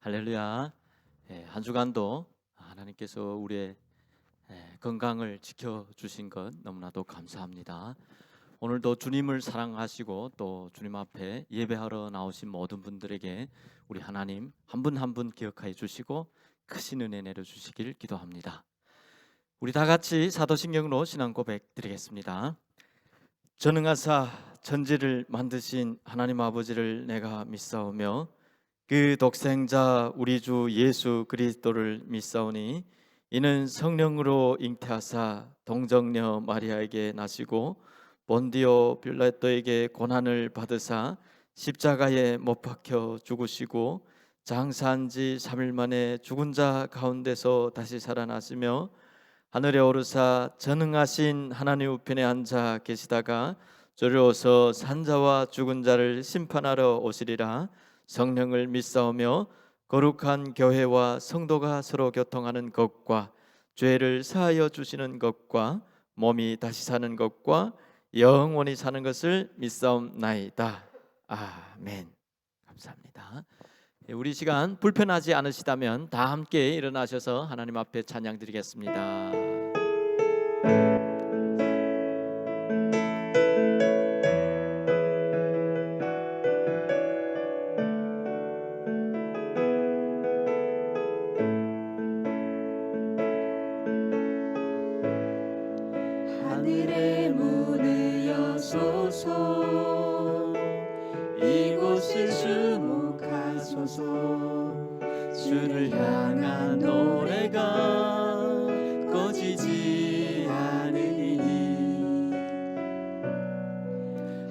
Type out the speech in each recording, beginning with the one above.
할렐루야. 한 주간도 하나님께서 우리의 건강을 지켜주신 것 너무나도 감사합니다. 오늘도 주님을 사랑하시고 또 주님 앞에 예배하러 나오신 모든 분들에게 우리 하나님 한 분 한 분 기억하여 주시고 크신 은혜 내려주시길 기도합니다. 우리 다 같이 사도신경으로 신앙 고백 드리겠습니다. 전능하사 천지를 만드신 하나님 아버지를 내가 믿사오며 그 독생자 우리 주 예수 그리스도를 믿사오니 이는 성령으로 잉태하사 동정녀 마리아에게 나시고 본디오 빌라토에게 고난을 받으사 십자가에 못 박혀 죽으시고 장사한 지 3일 만에 죽은 자 가운데서 다시 살아나시며 하늘에 오르사 전능하신 하나님 우편에 앉아 계시다가 저리로서 산자와 죽은 자를 심판하러 오시리라. 성령을 믿사오며 거룩한 교회와 성도가 서로 교통하는 것과 죄를 사하여 주시는 것과 몸이 다시 사는 것과 영원히 사는 것을 믿사옵나이다. 아멘. 감사합니다. 우리 시간 불편하지 않으시다면 다 함께 일어나셔서 하나님 앞에 찬양 드리겠습니다. 하늘의 문을 여소서 이곳을 주목하소서 주를 향한 노래가 꺼지지 않으니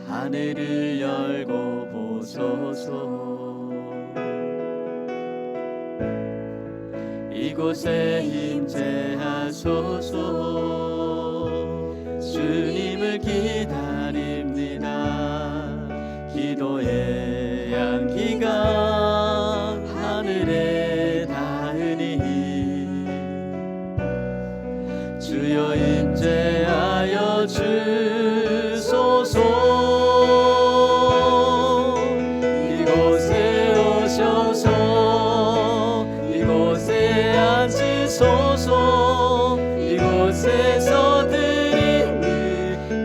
하늘을 열고 보소서 이곳에 임재하소서 주님을 기다립니다. 기도의 향기가 하늘에 닿으니 주여 임재하여 주소서 이곳에 오셔서 이곳에 앉으소서 이곳에서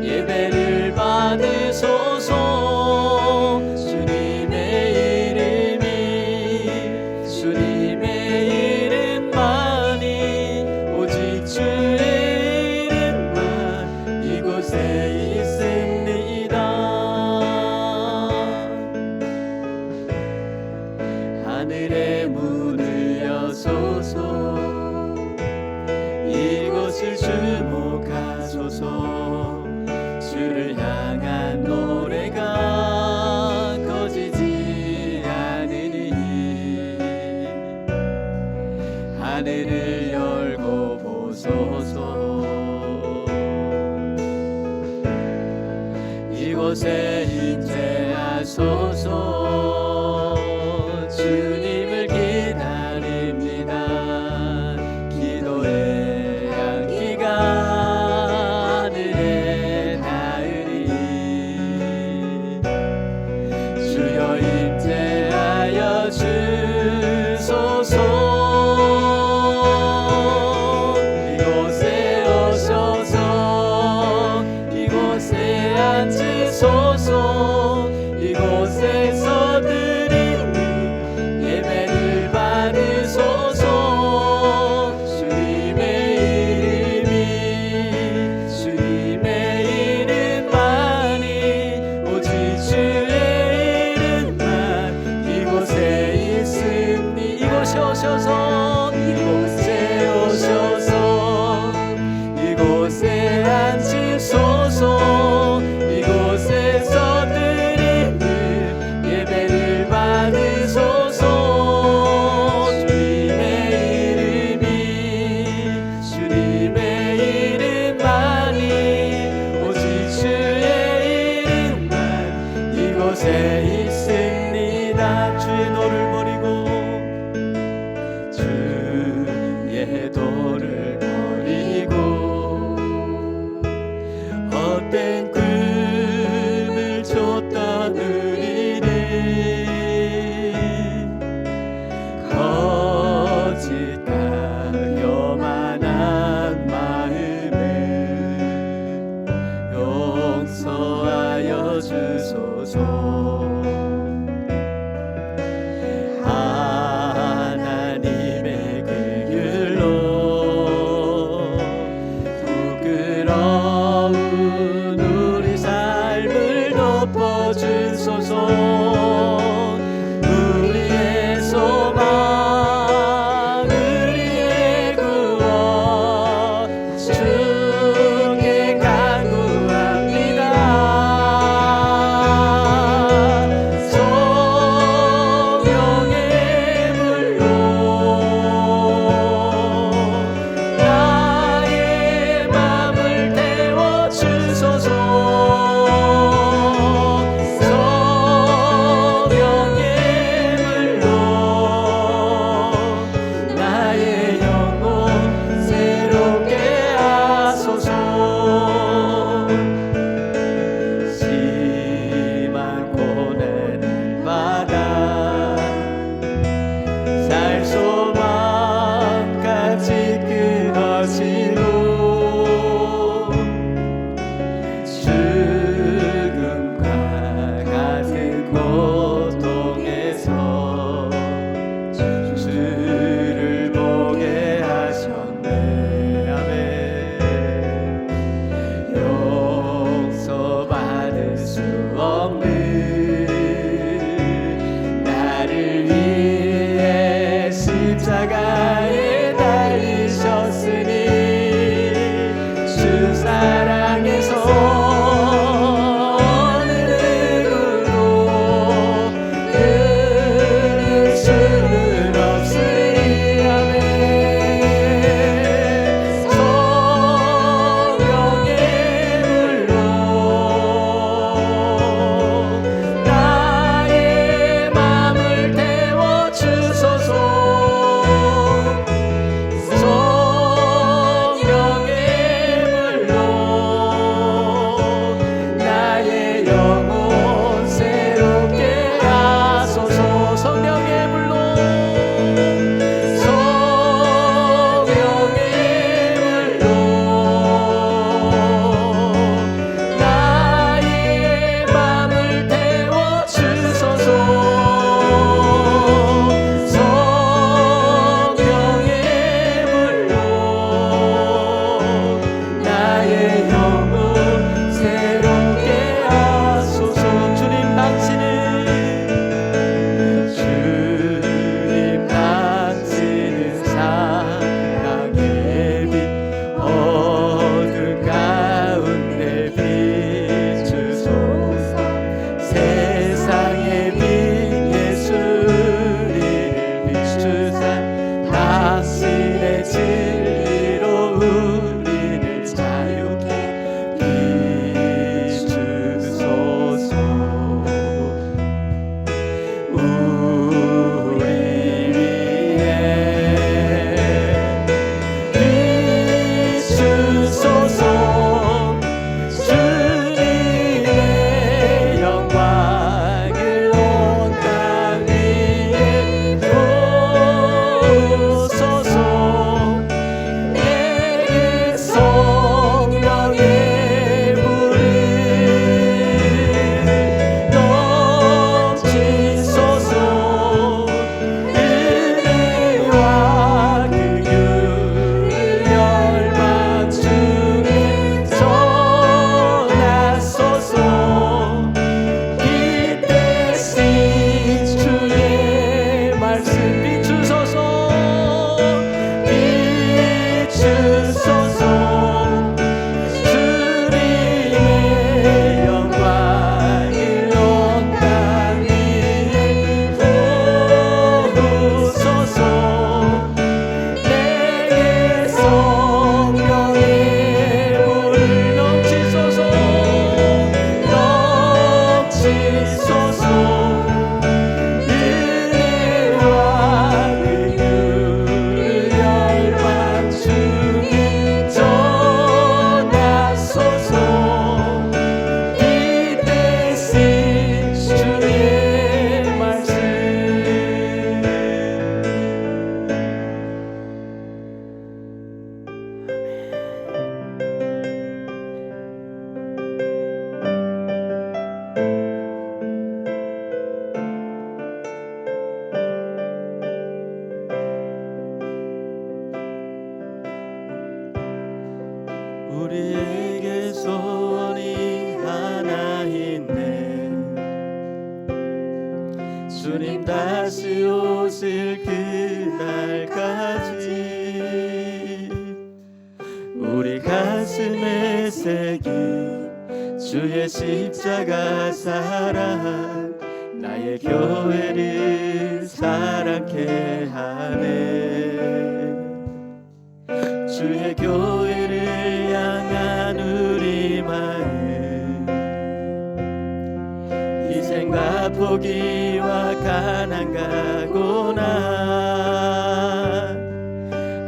예배를 받으소서 주님의 이름만이 오직 주의 이름만 이곳에 있습니다. 하늘의 문을 여소서 이곳을 주목하소서 주를 향한 노래가 꺼지지 않으니 하늘을 열고 보소서 이곳에 임재하소서 주님을 기다립니다. 기도의 향기가 하늘에 주여 임재하여 주소서 이곳에 오셔서 이곳에 앉으소서 이곳에서 드리는 예배를 받으소서 주님의 이름만이 오직 주의 이곳에 오셔서 이곳에 앉으소서 이곳에서 드리는 예배를 받으소서 주님의 이름만이 오직 주의 이름만 이곳에 있습니다. 주의 도를 버리고 헛된 꿈을 쫓던 우리를 주소서. 하나님의 그 길로 부끄러운 우리 삶을 덮어주소서. 우리의 소망 우리의 구원 주께 간구합니다. 성령의 불로 나의 맘을 태워주소서. 성령의 불로 나의 영혼 새롭게 하소서. 심한 고난을 받아 살 소망까지 끊어지고 죽음과 같은 고통에서 주를 보게 하셨네. 아멘. 용서받을 수 없는 나를 위해 십자가에 달리셨으니 주 사랑에서 어느 누구도 끊을 수는 없으리. 아멘. 성령의 불로 주님 다시 오실 그날까지 우리 가슴에 새긴 주의 십자가 사랑 나의 교회를 사랑케 하네. 주의 교회를 향한 우리 마음 희생과 포기와 가난 각오나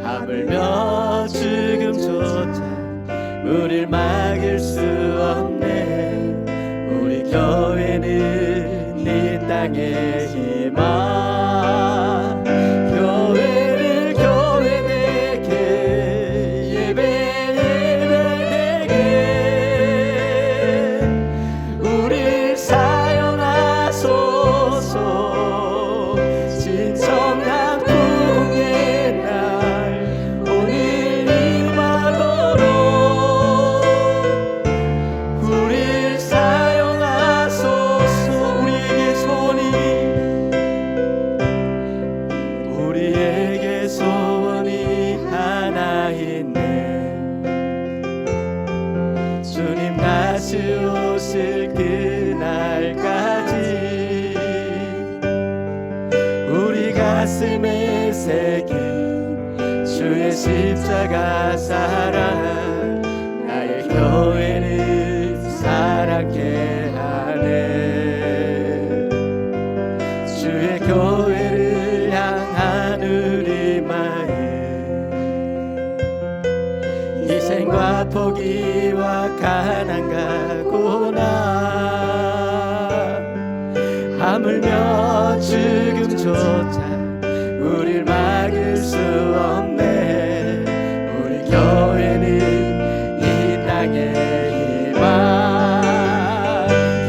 하물며 죽음조차 우릴 막을 수 없네. 우리 교회는 이 땅의 희망 교회를 교회 내게 예배 내게 우릴 사용하소서. 진정한 부흥의 날 오늘 임하도록 우릴 사용하소서. 우리에게 소원이 하나 있네. 주님 다시 오실 그날까지 우리 가슴에 새긴 주의 십자가 사랑 나의 교회를 사랑케 하네. 주의 교회를 향한 우리 마음 희생과 포기와 가난 각오나 하물며 죽음조차 우릴 막을 수 없네. 우리 교회는 이 땅의 희망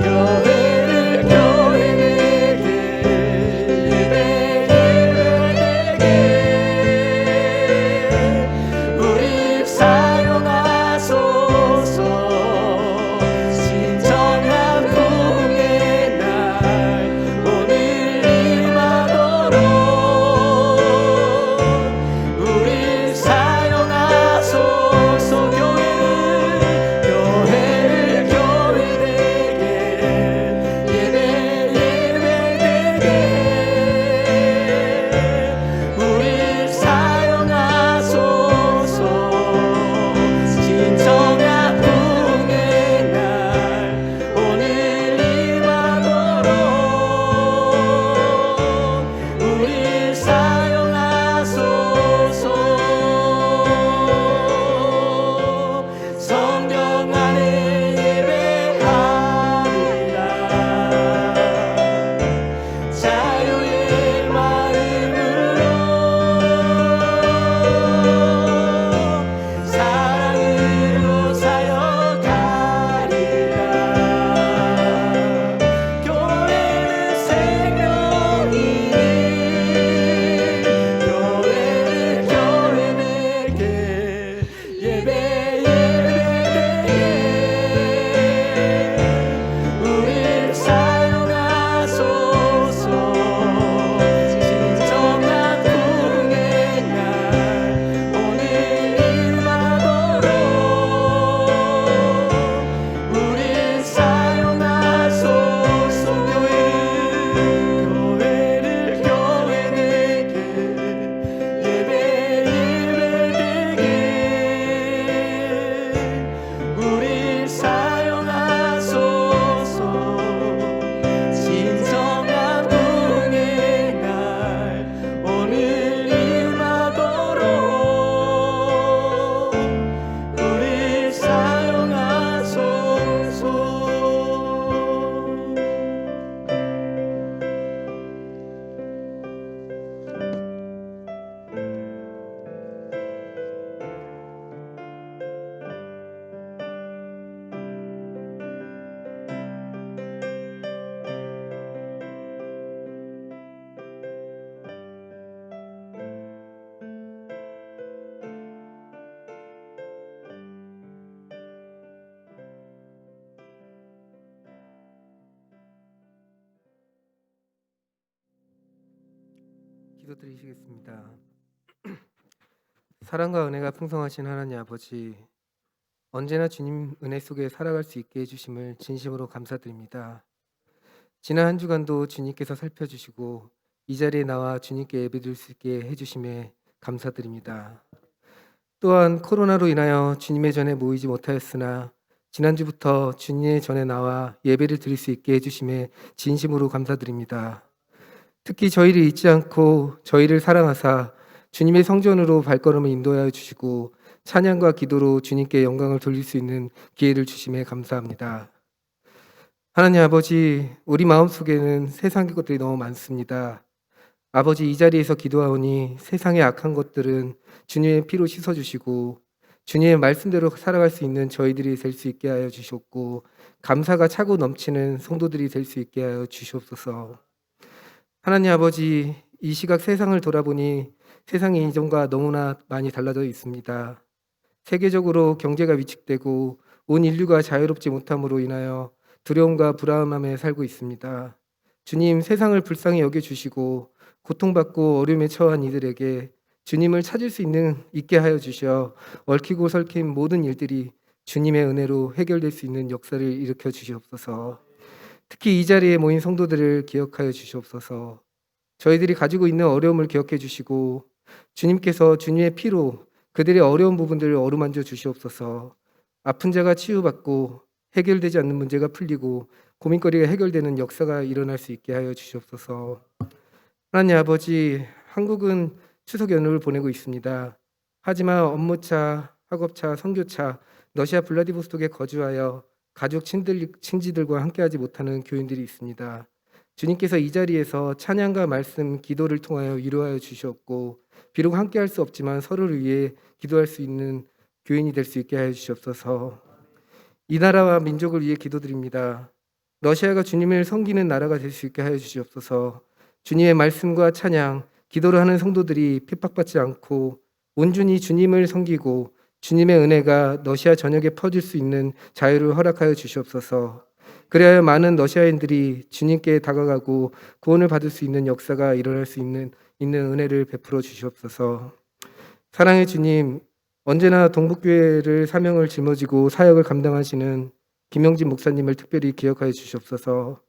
교회를 교회 내게 예배 내게 우릴 사용하소서. 진정한 부흥의 날 오늘 임하도록 기도드리시겠습니다. 사랑과 은혜가 풍성하신 하나님 아버지, 언제나 주님 은혜 속에 살아갈 수 있게 해주심을 진심으로 감사드립니다. 지난 한 주간도 주님께서 살펴주시고 이 자리에 나와 주님께 예배드릴 수 있게 해주심에 감사드립니다. 또한 코로나로 인하여 주님의 전에 모이지 못하였으나 지난주부터 주님의 전에 나와 예배를 드릴 수 있게 해주심에 진심으로 감사드립니다. 특히 저희를 잊지 않고 저희를 사랑하사 주님의 성전으로 발걸음을 인도하여 주시고 찬양과 기도로 주님께 영광을 돌릴 수 있는 기회를 주심에 감사합니다. 하나님 아버지, 우리 마음속에는 세상의 것들이 너무 많습니다. 아버지, 이 자리에서 기도하오니 세상의 악한 것들은 주님의 피로 씻어주시고 주님의 말씀대로 살아갈 수 있는 저희들이 될 수 있게 하여 주셨고 감사가 차고 넘치는 성도들이 될 수 있게 하여 주시옵소서. 하나님 아버지, 이 시각 세상을 돌아보니 세상이 이전과 너무나 많이 달라져 있습니다. 세계적으로 경제가 위축되고 온 인류가 자유롭지 못함으로 인하여 두려움과 불안함에 살고 있습니다. 주님, 세상을 불쌍히 여겨주시고 고통받고 어려움에 처한 이들에게 주님을 찾을 수 있게 하여 주셔 얽히고 설킨 모든 일들이 주님의 은혜로 해결될 수 있는 역사를 일으켜 주시옵소서. 특히 이 자리에 모인 성도들을 기억하여 주시옵소서. 저희들이 가지고 있는 어려움을 기억해 주시고 주님께서 주님의 피로 그들의 어려운 부분들을 어루만져 주시옵소서. 아픈 자가 치유받고 해결되지 않는 문제가 풀리고 고민거리가 해결되는 역사가 일어날 수 있게 하여 주시옵소서. 하나님 아버지, 한국은 추석 연휴를 보내고 있습니다. 하지만 업무차, 학업차, 선교차, 러시아 블라디보스톡에 거주하여 가족 친지들과 함께하지 못하는 교인들이 있습니다. 주님께서 이 자리에서 찬양과 말씀, 기도를 통하여 위로하여 주셨고 비록 함께할 수 없지만 서로를 위해 기도할 수 있는 교인이 될 수 있게 하여 주시옵소서. 이 나라와 민족을 위해 기도드립니다. 러시아가 주님을 섬기는 나라가 될 수 있게 하여 주시옵소서. 주님의 말씀과 찬양, 기도를 하는 성도들이 핍박받지 않고 온전히 주님을 섬기고 주님의 은혜가 러시아 전역에 퍼질 수 있는 자유를 허락하여 주시옵소서. 그래야 많은 러시아인들이 주님께 다가가고 구원을 받을 수 있는 역사가 일어날 수 있는 은혜를 베풀어 주시옵소서. 사랑의 주님, 언제나 동북교회를 사명을 짊어지고 사역을 감당하시는 김영진 목사님을 특별히 기억하여 주시옵소서.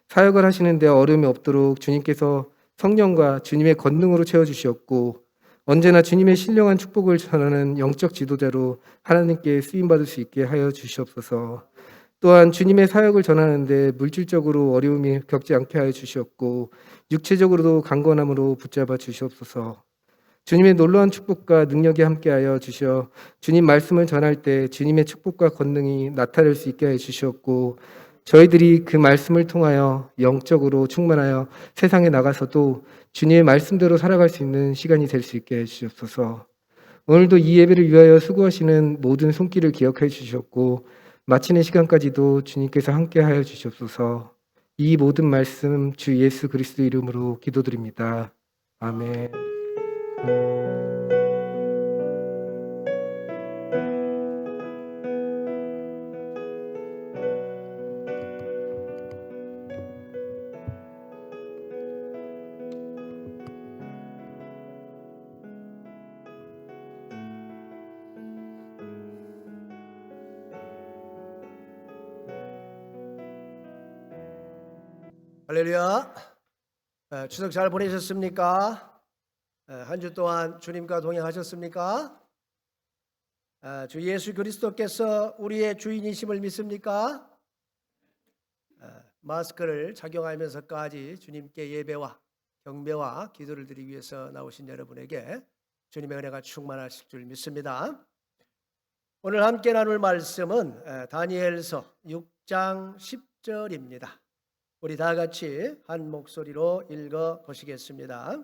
사역을 하시는데 어려움이 없도록 주님께서 성령과 주님의 권능으로 채워주시었고 언제나 주님의 신령한 축복을 전하는 영적 지도자로 하나님께 쓰임받을 수 있게 하여 주시옵소서. 또한 주님의 사역을 전하는데 물질적으로 어려움이 겪지 않게 하여 주시었고 육체적으로도 강건함으로 붙잡아 주시옵소서. 주님의 놀라운 축복과 능력이 함께하여 주셔 주님 말씀을 전할 때 주님의 축복과 권능이 나타날 수 있게 하여 주시었고 저희들이 그 말씀을 통하여 영적으로 충만하여 세상에 나가서도 주님의 말씀대로 살아갈 수 있는 시간이 될 수 있게 해주시옵소서. 오늘도 이 예배를 위하여 수고하시는 모든 손길을 기억해 주셨고 마치는 시간까지도 주님께서 함께하여 주시옵소서. 이 모든 말씀 주 예수 그리스도 이름으로 기도드립니다. 아멘. 할렐루야. 추석 잘 보내셨습니까? 한 주 동안 주님과 동행하셨습니까? 주 예수 그리스도께서 우리의 주인이심을 믿습니까? 마스크를 착용하면서까지 주님께 예배와 경배와 기도를 드리기 위해서 나오신 여러분에게 주님의 은혜가 충만하실 줄 믿습니다. 오늘 함께 나눌 말씀은 다니엘서 6장 10절입니다. 우리 다 같이 한 목소리로 읽어 보시겠습니다.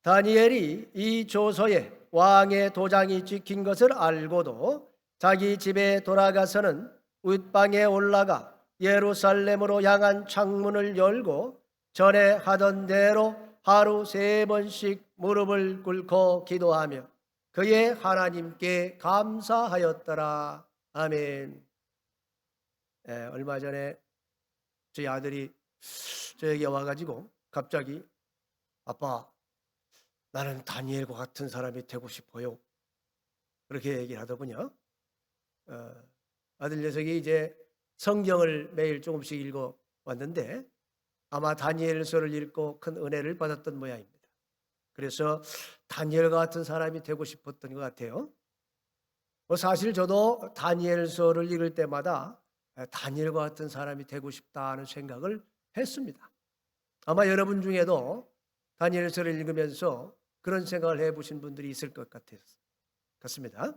다니엘이 이 조서에 왕의 도장이 찍힌 것을 알고도 자기 집에 돌아가서는 윗방에 올라가 예루살렘으로 향한 창문을 열고 전에 하던 대로 하루 3번씩 무릎을 꿇고 기도하며 그의 하나님께 감사하였더라. 아멘. 얼마 전에 저희 아들이 저에게 와가지고 갑자기 아빠 나는 다니엘과 같은 사람이 되고 싶어요. 그렇게 얘기를 하더군요. 아들 녀석이 이제 성경을 매일 조금씩 읽어 왔는데 아마 다니엘서를 읽고 큰 은혜를 받았던 모양입니다. 그래서 다니엘과 같은 사람이 되고 싶었던 것 같아요. 사실 저도 다니엘서를 읽을 때마다 다니엘과 같은 사람이 되고 싶다는 생각을 했습니다. 아마 여러분 중에도 다니엘서를 읽으면서 그런 생각을 해보신 분들이 있을 것 같습니다.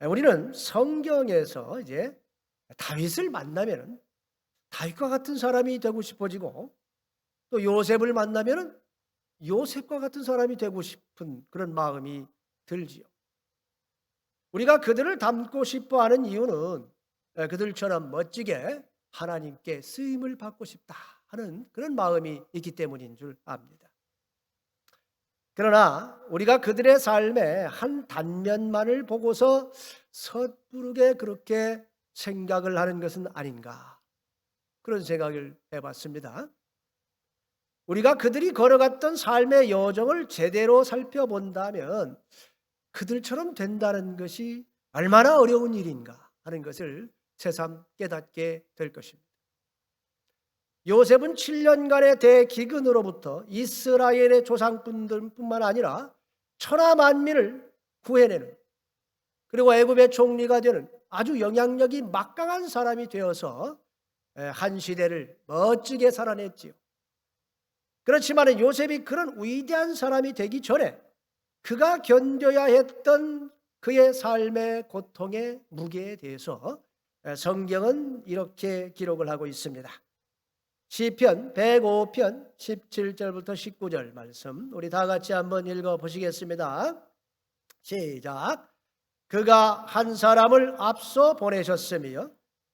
우리는 성경에서 이제 다윗을 만나면 다윗과 같은 사람이 되고 싶어지고 또 요셉을 만나면 요셉과 같은 사람이 되고 싶은 그런 마음이 들지요. 우리가 그들을 닮고 싶어하는 이유는 그들처럼 멋지게 하나님께 쓰임을 받고 싶다 하는 그런 마음이 있기 때문인 줄 압니다. 그러나 우리가 그들의 삶의 한 단면만을 보고서 섣부르게 그렇게 생각을 하는 것은 아닌가, 그런 생각을 해봤습니다. 우리가 그들이 걸어갔던 삶의 여정을 제대로 살펴본다면 그들처럼 된다는 것이 얼마나 어려운 일인가 하는 것을 새삼 깨닫게 될 것입니다. 요셉은 7년간의 대기근으로부터 이스라엘의 조상분들뿐만 아니라 천하 만민을 구해내는, 그리고 애굽의 총리가 되는 아주 영향력이 막강한 사람이 되어서 한 시대를 멋지게 살아냈지요. 그렇지만 요셉이 그런 위대한 사람이 되기 전에 그가 견뎌야 했던 그의 삶의 고통의 무게에 대해서 성경은 이렇게 기록을 하고 있습니다. 시편 105편 17절부터 19절 말씀 우리 다 같이 한번 읽어 보시겠습니다. 시작. 그가 한 사람을 앞서 보내셨으며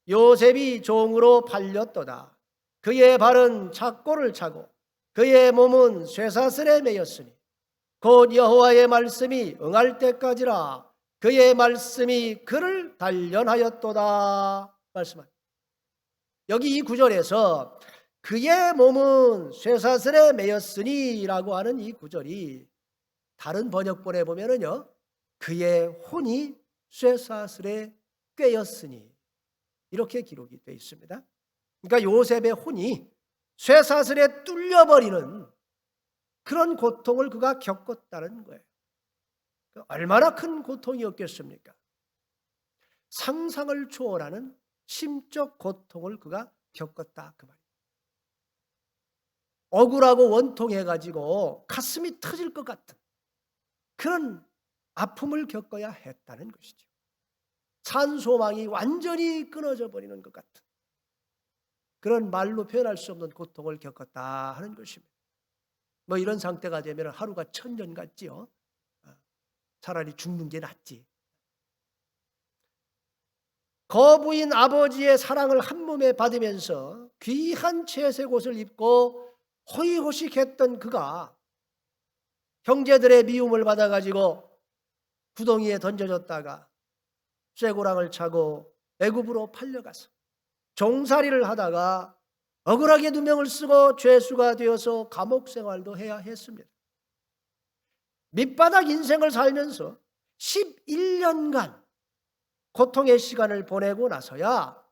요셉이 종으로 팔렸도다. 그의 발은 착고를 차고 그의 몸은 쇠사슬에 매였으니 곧 여호와의 말씀이 응할 때까지라. 그의 말씀이 그를 단련하였도다. 말씀합니다. 여기 이 구절에서 그의 몸은 쇠사슬에 매였으니 라고 하는 이 구절이 다른 번역본에 보면은요, 그의 혼이 쇠사슬에 꿰였으니 이렇게 기록이 되어 있습니다. 그러니까 요셉의 혼이 쇠사슬에 뚫려버리는 그런 고통을 그가 겪었다는 거예요. 얼마나 큰 고통이었겠습니까? 상상을 초월하는 심적 고통을 그가 겪었다 그 말이에요. 억울하고 원통해가지고 가슴이 터질 것 같은 그런 아픔을 겪어야 했다는 것이죠. 산소망이 완전히 끊어져 버리는 것 같은 그런 말로 표현할 수 없는 고통을 겪었다 하는 것입니다. 뭐 이런 상태가 되면 하루가 천년 같지요. 차라리 죽는 게 낫지. 거부인 아버지의 사랑을 한 몸에 받으면서 귀한 채색 옷을 입고 호의호식했던 그가 형제들의 미움을 받아가지고 구덩이에 던져졌다가 쇠고랑을 차고 애굽으로 팔려가서 종살이를 하다가 억울하게 누명을 쓰고 죄수가 되어서 감옥 생활도 해야 했습니다. 밑바닥 인생을 살면서 11년간 고통의 시간을 보내고 나서야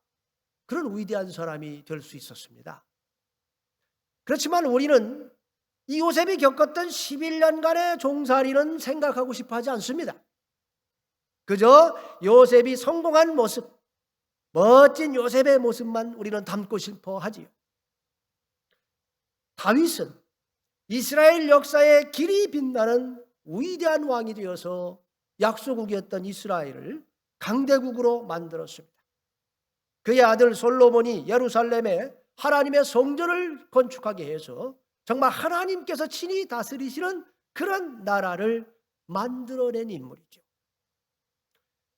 그런 위대한 사람이 될 수 있었습니다. 그렇지만 우리는 이 요셉이 겪었던 11년간의 종살이는 생각하고 싶어 하지 않습니다. 그저 요셉이 성공한 모습, 멋진 요셉의 모습만 우리는 담고 싶어 하지요. 다윗은 이스라엘 역사의 길이 빛나는 위대한 왕이 되어서 약소국이었던 이스라엘을 강대국으로 만들었습니다. 그의 아들 솔로몬이 예루살렘에 하나님의 성전을 건축하게 해서 정말 하나님께서 친히 다스리시는 그런 나라를 만들어낸 인물이죠.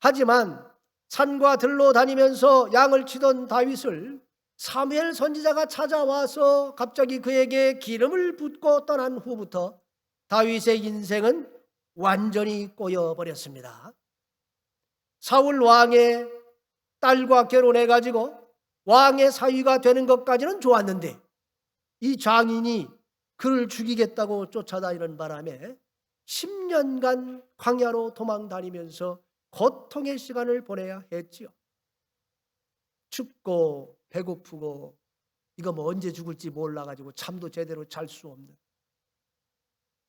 하지만 산과 들로 다니면서 양을 치던 다윗을 사무엘 선지자가 찾아와서 갑자기 그에게 기름을 붓고 떠난 후부터 다윗의 인생은 완전히 꼬여버렸습니다. 사울 왕의 딸과 결혼해가지고 왕의 사위가 되는 것까지는 좋았는데 이 장인이 그를 죽이겠다고 쫓아다니는 바람에 10년간 광야로 도망 다니면서 고통의 시간을 보내야 했지요. 춥고 배고프고 이거 뭐 언제 죽을지 몰라가지고 잠도 제대로 잘 수 없는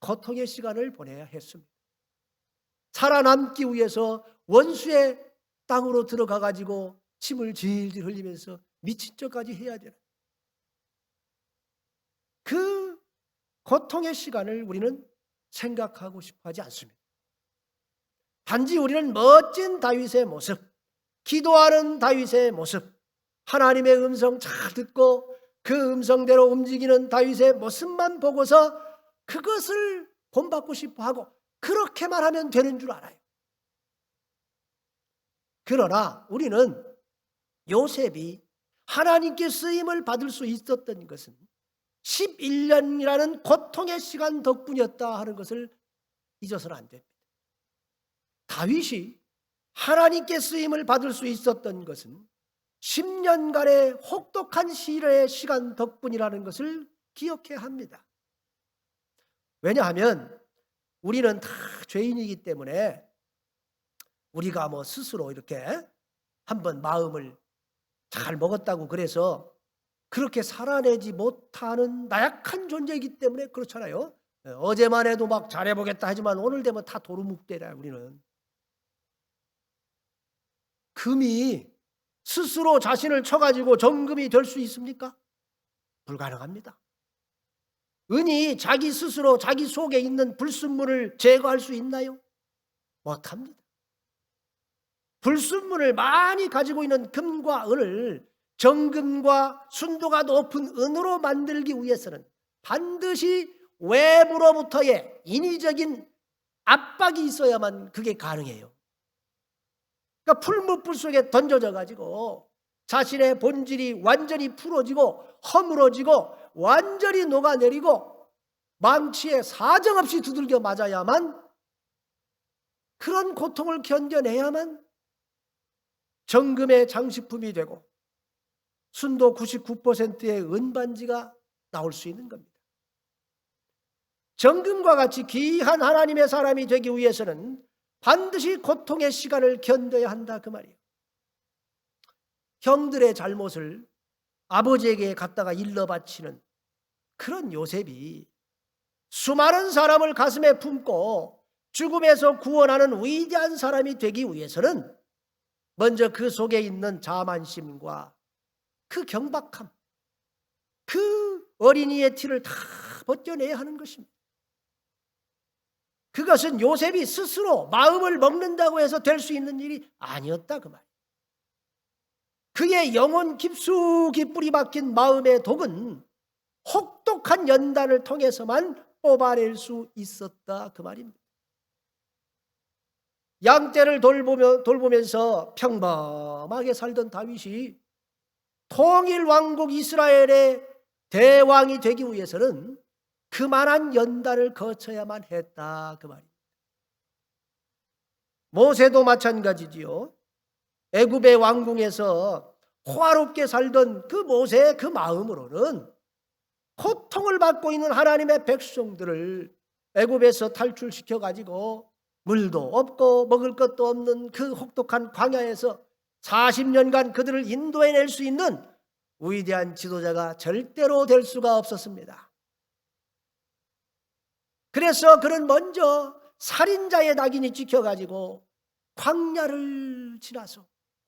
고통의 시간을 보내야 했습니다. 살아남기 위해서 원수의 땅으로 들어가가지고 침을 질질 흘리면서 미친 척까지 해야 되는 그 고통의 시간을 우리는 생각하고 싶어 하지 않습니다. 단지 우리는 멋진 다윗의 모습, 기도하는 다윗의 모습, 하나님의 음성 잘 듣고 그 음성대로 움직이는 다윗의 모습만 보고서 그것을 본받고 싶어 하고 그렇게만 하면 되는 줄 알아요. 그러나 우리는 요셉이 하나님께 쓰임을 받을 수 있었던 것은 11년이라는 고통의 시간 덕분이었다 하는 것을 잊어서는 안 됩니다. 다윗이 하나님께 쓰임을 받을 수 있었던 것은 10년간의 혹독한 시련의 시간 덕분이라는 것을 기억해야 합니다. 왜냐하면 우리는 다 죄인이기 때문에 우리가 뭐 스스로 이렇게 한번 마음을 잘 먹었다고 그래서 그렇게 살아내지 못하는 나약한 존재이기 때문에 그렇잖아요. 어제만 해도 막 잘해보겠다 하지만 오늘 되면 다 도루묵대라. 우리는 금이 스스로 자신을 쳐가지고 정금이 될 수 있습니까? 불가능합니다. 은이 자기 스스로 자기 속에 있는 불순물을 제거할 수 있나요? 못합니다. 불순물을 많이 가지고 있는 금과 은을 정금과 순도가 높은 은으로 만들기 위해서는 반드시 외부로부터의 인위적인 압박이 있어야만 그게 가능해요. 그러니까 풀무불 속에 던져져 가지고 자신의 본질이 완전히 풀어지고 허물어지고 완전히 녹아내리고 망치에 사정없이 두들겨 맞아야만, 그런 고통을 견뎌내야만 정금의 장식품이 되고 순도 99%의 은반지가 나올 수 있는 겁니다. 정금과 같이 귀한 하나님의 사람이 되기 위해서는 반드시 고통의 시간을 견뎌야 한다 그 말이에요. 형들의 잘못을 아버지에게 갖다가 일러 바치는 그런 요셉이 수많은 사람을 가슴에 품고 죽음에서 구원하는 위대한 사람이 되기 위해서는 먼저 그 속에 있는 자만심과 그 경박함, 그 어린이의 티를 다 벗겨내야 하는 것입니다. 그것은 요셉이 스스로 마음을 먹는다고 해서 될 수 있는 일이 아니었다 그 말이에요. 그의 영혼 깊숙이 뿌리 박힌 마음의 독은 혹독한 연단을 통해서만 뽑아낼 수 있었다 그 말입니다. 양떼를 돌보면서 평범하게 살던 다윗이 통일 왕국 이스라엘의 대왕이 되기 위해서는 그만한 연단을 거쳐야만 했다 그 말입니다. 모세도 마찬가지지요. 애굽의 왕궁에서 호화롭게 살던 그 모세의 그 마음으로는 고통을 받고 있는 하나님의 백성들을 애굽에서 탈출시켜 가지고 물도 없고 먹을 것도 없는 그 혹독한 광야에서 40년간 그들을 인도해낼 수 있는 위대한 지도자가 절대로 될 수가 없었습니다. 그래서 그는 먼저 살인자의 낙인이 찍혀가지고 광야를 지나서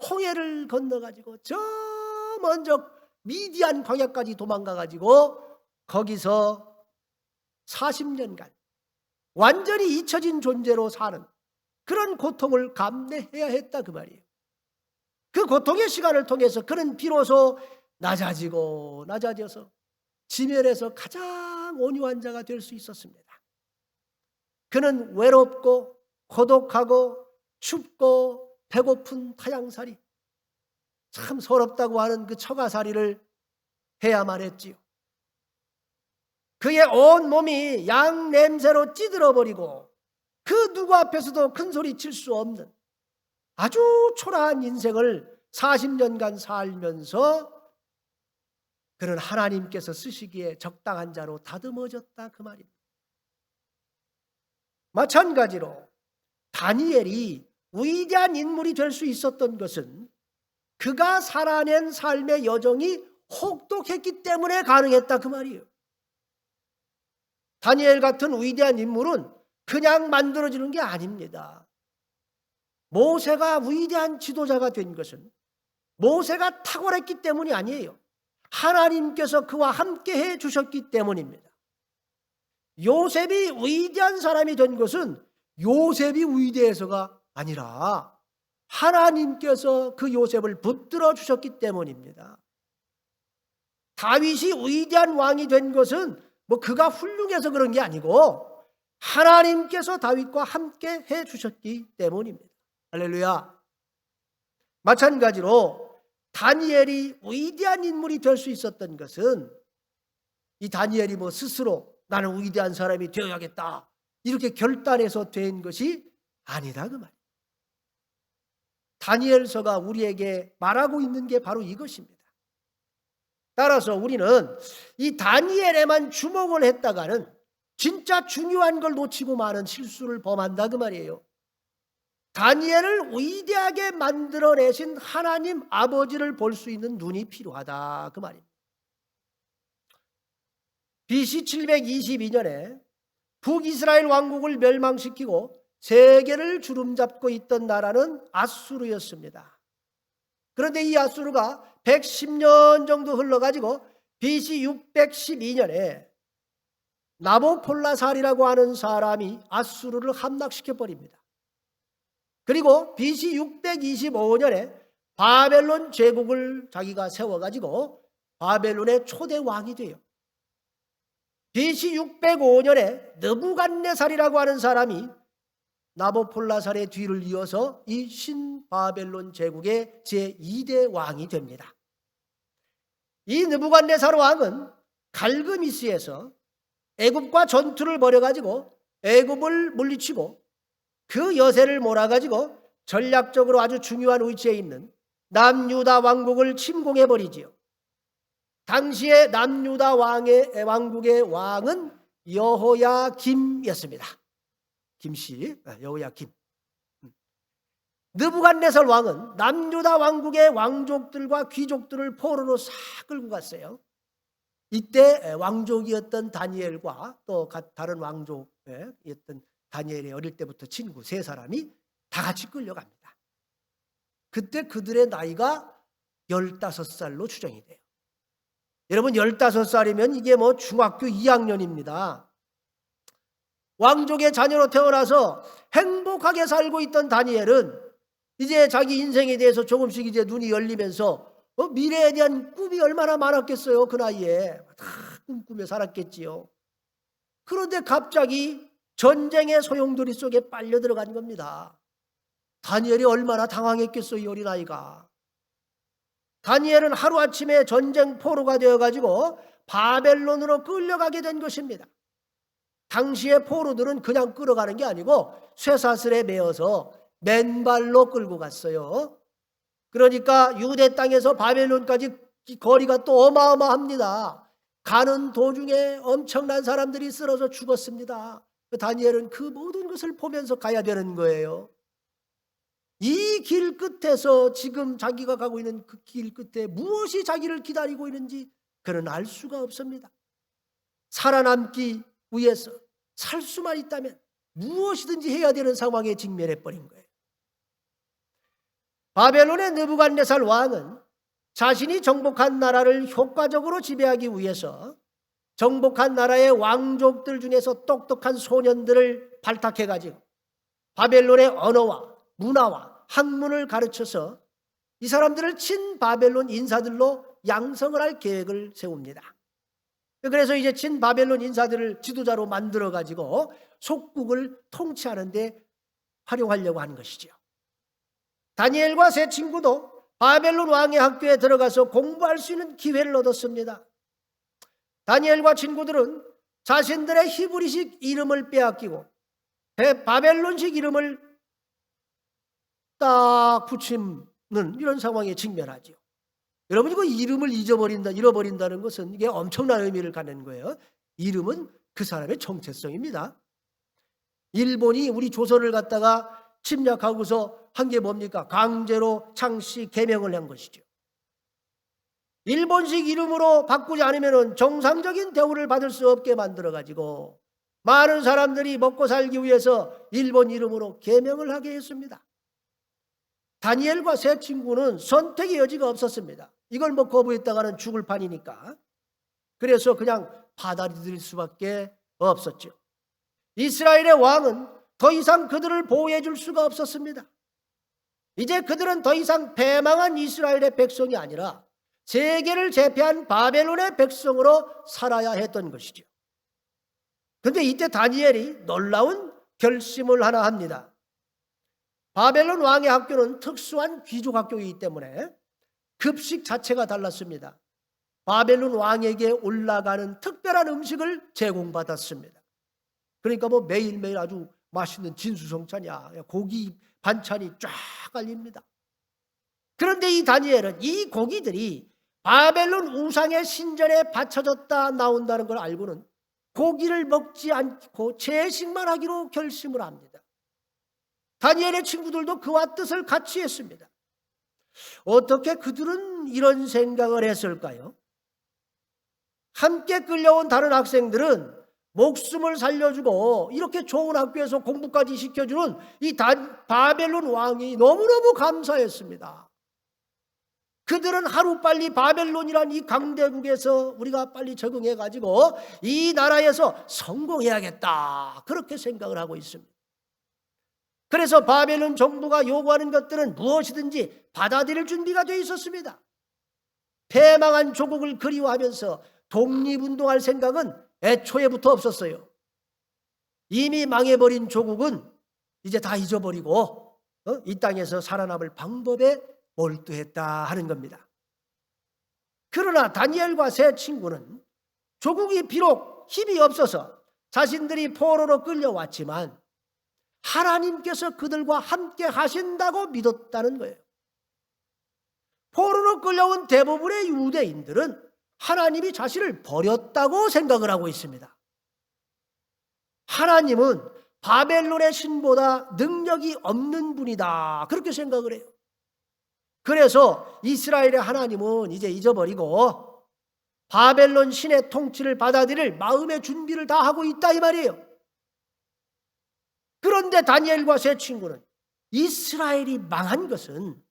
홍해를 건너가지고 저 먼저 미디안 광야까지 도망가가지고 거기서 40년간 완전히 잊혀진 존재로 사는 그런 고통을 감내해야 했다 그 말이에요. 그 고통의 시간을 통해서 그는 비로소 낮아져서 지면에서 가장 온유한 자가 될 수 있었습니다. 그는 외롭고 고독하고 춥고 배고픈 타향살이, 참 서럽다고 하는 그 처가살이를 해야만 했지요. 그의 온 몸이 양 냄새로 찌들어버리고 그 누구 앞에서도 큰 소리 칠 수 없는 아주 초라한 인생을 40년간 살면서 그는 하나님께서 쓰시기에 적당한 자로 다듬어졌다 그 말입니다. 마찬가지로 다니엘이 위대한 인물이 될 수 있었던 것은 그가 살아낸 삶의 여정이 혹독했기 때문에 가능했다 그 말이에요. 다니엘 같은 위대한 인물은 그냥 만들어지는 게 아닙니다. 모세가 위대한 지도자가 된 것은 모세가 탁월했기 때문이 아니에요. 하나님께서 그와 함께 해 주셨기 때문입니다. 요셉이 위대한 사람이 된 것은 요셉이 위대해서가 아니라 하나님께서 그 요셉을 붙들어 주셨기 때문입니다. 다윗이 위대한 왕이 된 것은 그가 훌륭해서 그런 게 아니고 하나님께서 다윗과 함께 해 주셨기 때문입니다. 할렐루야. 마찬가지로 다니엘이 위대한 인물이 될 수 있었던 것은 이 다니엘이 스스로 나는 위대한 사람이 되어야겠다 이렇게 결단해서 된 것이 아니다 그 말이에요. 다니엘서가 우리에게 말하고 있는 게 바로 이것입니다. 따라서 우리는 이 다니엘에만 주목을 했다가는 진짜 중요한 걸 놓치고 많은 실수를 범한다 그 말이에요. 다니엘을 위대하게 만들어내신 하나님 아버지를 볼 수 있는 눈이 필요하다 그 말입니다. BC 722년에 북이스라엘 왕국을 멸망시키고 세계를 주름잡고 있던 나라는 아수르였습니다. 그런데 이 아수르가 110년 정도 흘러가지고 BC 612년에 나보폴라살이라고 하는 사람이 아수르를 함락시켜버립니다. 그리고 BC 625년에 바벨론 제국을 자기가 세워가지고 바벨론의 초대 왕이 돼요. BC 605년에 느부갓네살이라고 하는 사람이 나보폴라살의 뒤를 이어서 이 신바벨론 제국의 제2대 왕이 됩니다. 이 느부갓네살 왕은 갈그미스에서 애굽과 전투를 벌여가지고 애굽을 물리치고 그 여세를 몰아가지고 전략적으로 아주 중요한 위치에 있는 남유다 왕국을 침공해버리지요. 당시에 남유다 왕국의 왕은 여호야김이었습니다. 김씨, 여호야김. 느부갓네살 왕은 남유다 왕국의 왕족들과 귀족들을 포로로 싹 끌고 갔어요. 이때 왕족이었던 다니엘과 또 다른 왕족이었던 다니엘의 어릴 때부터 친구 세 사람이 다 같이 끌려갑니다. 그때 그들의 나이가 15살로 추정이 돼요. 여러분 15살이면 이게 중학교 2학년입니다. 왕족의 자녀로 태어나서 행복하게 살고 있던 다니엘은 이제 자기 인생에 대해서 조금씩 이제 눈이 열리면서 미래에 대한 꿈이 얼마나 많았겠어요. 그 나이에 다 꿈꾸며 살았겠지요. 그런데 갑자기 전쟁의 소용돌이 속에 빨려 들어간 겁니다. 다니엘이 얼마나 당황했겠어요. 이 어린아이가. 다니엘은 하루아침에 전쟁 포로가 되어가지고 바벨론으로 끌려가게 된 것입니다. 당시의 포로들은 그냥 끌어가는 게 아니고 쇠사슬에 매어서 맨발로 끌고 갔어요. 그러니까 유대 땅에서 바벨론까지 거리가 또 어마어마합니다. 가는 도중에 엄청난 사람들이 쓰러져 죽었습니다. 다니엘은 그 모든 것을 보면서 가야 되는 거예요. 이 길 끝에서 지금 자기가 가고 있는 그 길 끝에 무엇이 자기를 기다리고 있는지 그는 알 수가 없습니다. 살아남기 위해서 살 수만 있다면 무엇이든지 해야 되는 상황에 직면해 버린 거예요. 바벨론의 느부갓네살 왕은 자신이 정복한 나라를 효과적으로 지배하기 위해서 정복한 나라의 왕족들 중에서 똑똑한 소년들을 발탁해가지고 바벨론의 언어와 문화와 학문을 가르쳐서 이 사람들을 친바벨론 인사들로 양성을 할 계획을 세웁니다. 그래서 이제 친바벨론 인사들을 지도자로 만들어가지고 속국을 통치하는 데 활용하려고 하는 것이죠. 다니엘과 세 친구도 바벨론 왕의 학교에 들어가서 공부할 수 있는 기회를 얻었습니다. 다니엘과 친구들은 자신들의 히브리식 이름을 빼앗기고 바벨론식 이름을 딱 붙이는 이런 상황에 직면하죠. 여러분 이거 이름을 잃어버린다는 것은 이게 엄청난 의미를 갖는 거예요. 이름은 그 사람의 정체성입니다. 일본이 우리 조선을 갖다가 침략하고서 한 게 뭡니까? 강제로 창씨 개명을 한 것이죠. 일본식 이름으로 바꾸지 않으면 정상적인 대우를 받을 수 없게 만들어가지고 많은 사람들이 먹고 살기 위해서 일본 이름으로 개명을 하게 했습니다. 다니엘과 세 친구는 선택의 여지가 없었습니다. 이걸 뭐 거부했다가는 죽을 판이니까. 그래서 그냥 받아들일 수밖에 없었죠. 이스라엘의 왕은 더 이상 그들을 보호해 줄 수가 없었습니다. 이제 그들은 더 이상 패망한 이스라엘의 백성이 아니라 세계를 제패한 바벨론의 백성으로 살아야 했던 것이죠. 그런데 이때 다니엘이 놀라운 결심을 하나 합니다. 바벨론 왕의 학교는 특수한 귀족 학교이기 때문에 급식 자체가 달랐습니다. 바벨론 왕에게 올라가는 특별한 음식을 제공받았습니다. 그러니까 뭐 매일매일 아주 맛있는 진수성찬이야. 고기 반찬이 쫙 깔립니다. 그런데 이 다니엘은 이 고기들이 바벨론 우상의 신전에 바쳐졌다 나온다는 걸 알고는 고기를 먹지 않고 채식만 하기로 결심을 합니다. 다니엘의 친구들도 그와 뜻을 같이 했습니다. 어떻게 그들은 이런 생각을 했을까요? 함께 끌려온 다른 학생들은 목숨을 살려주고 이렇게 좋은 학교에서 공부까지 시켜주는 이 바벨론 왕이 너무너무 감사했습니다. 그들은 하루빨리 바벨론이란 이 강대국에서 우리가 빨리 적응해가지고 이 나라에서 성공해야겠다, 그렇게 생각을 하고 있습니다. 그래서 바벨론 정부가 요구하는 것들은 무엇이든지 받아들일 준비가 되어 있었습니다. 패망한 조국을 그리워하면서 독립운동할 생각은 애초에부터 없었어요. 이미 망해버린 조국은 이제 다 잊어버리고 이 땅에서 살아남을 방법에 몰두했다 하는 겁니다. 그러나 다니엘과 세 친구는 조국이 비록 힘이 없어서 자신들이 포로로 끌려왔지만 하나님께서 그들과 함께 하신다고 믿었다는 거예요. 포로로 끌려온 대부분의 유대인들은 하나님이 자신을 버렸다고 생각을 하고 있습니다. 하나님은 바벨론의 신보다 능력이 없는 분이다, 그렇게 생각을 해요. 그래서 이스라엘의 하나님은 이제 잊어버리고 바벨론 신의 통치를 받아들일 마음의 준비를 다 하고 있다, 이 말이에요. 그런데 다니엘과 세 친구는 이스라엘이 망한 것은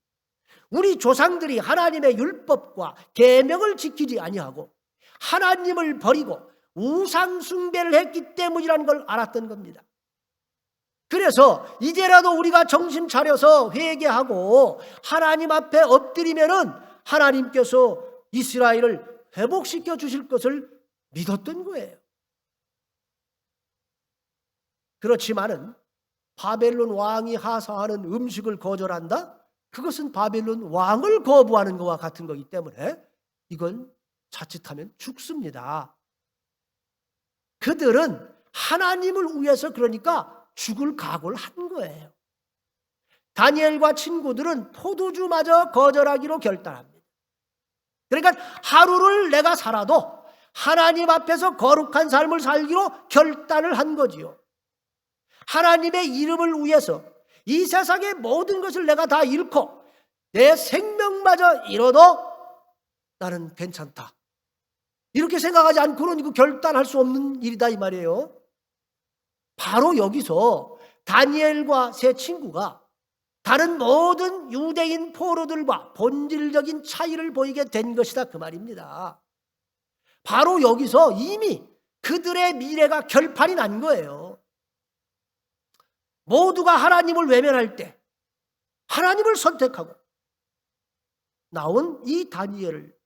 우리 조상들이 하나님의 율법과 계명을 지키지 아니하고 하나님을 버리고 우상 숭배를 했기 때문이라는 걸 알았던 겁니다. 그래서 이제라도 우리가 정신 차려서 회개하고 하나님 앞에 엎드리면은 하나님께서 이스라엘을 회복시켜 주실 것을 믿었던 거예요. 그렇지만은 바벨론 왕이 하사하는 음식을 거절한다? 그것은 바벨론 왕을 거부하는 것과 같은 거기 때문에 이건 자칫하면 죽습니다. 그들은 하나님을 위해서 그러니까 죽을 각오를 한 거예요. 다니엘과 친구들은 포도주마저 거절하기로 결단합니다. 그러니까 하루를 내가 살아도 하나님 앞에서 거룩한 삶을 살기로 결단을 한 거지요. 하나님의 이름을 위해서 이 세상의 모든 것을 내가 다 잃고 내 생명마저 잃어도 나는 괜찮다, 이렇게 생각하지 않고는 이거 결단할 수 없는 일이다, 이 말이에요. 바로 여기서 다니엘과 세 친구가 다른 모든 유대인 포로들과 본질적인 차이를 보이게 된 것이다, 그 말입니다. 바로 여기서 이미 그들의 미래가 결판이 난 거예요. 모두가 하나님을 외면할 때 하나님을 선택하고 나온 이 다니엘을,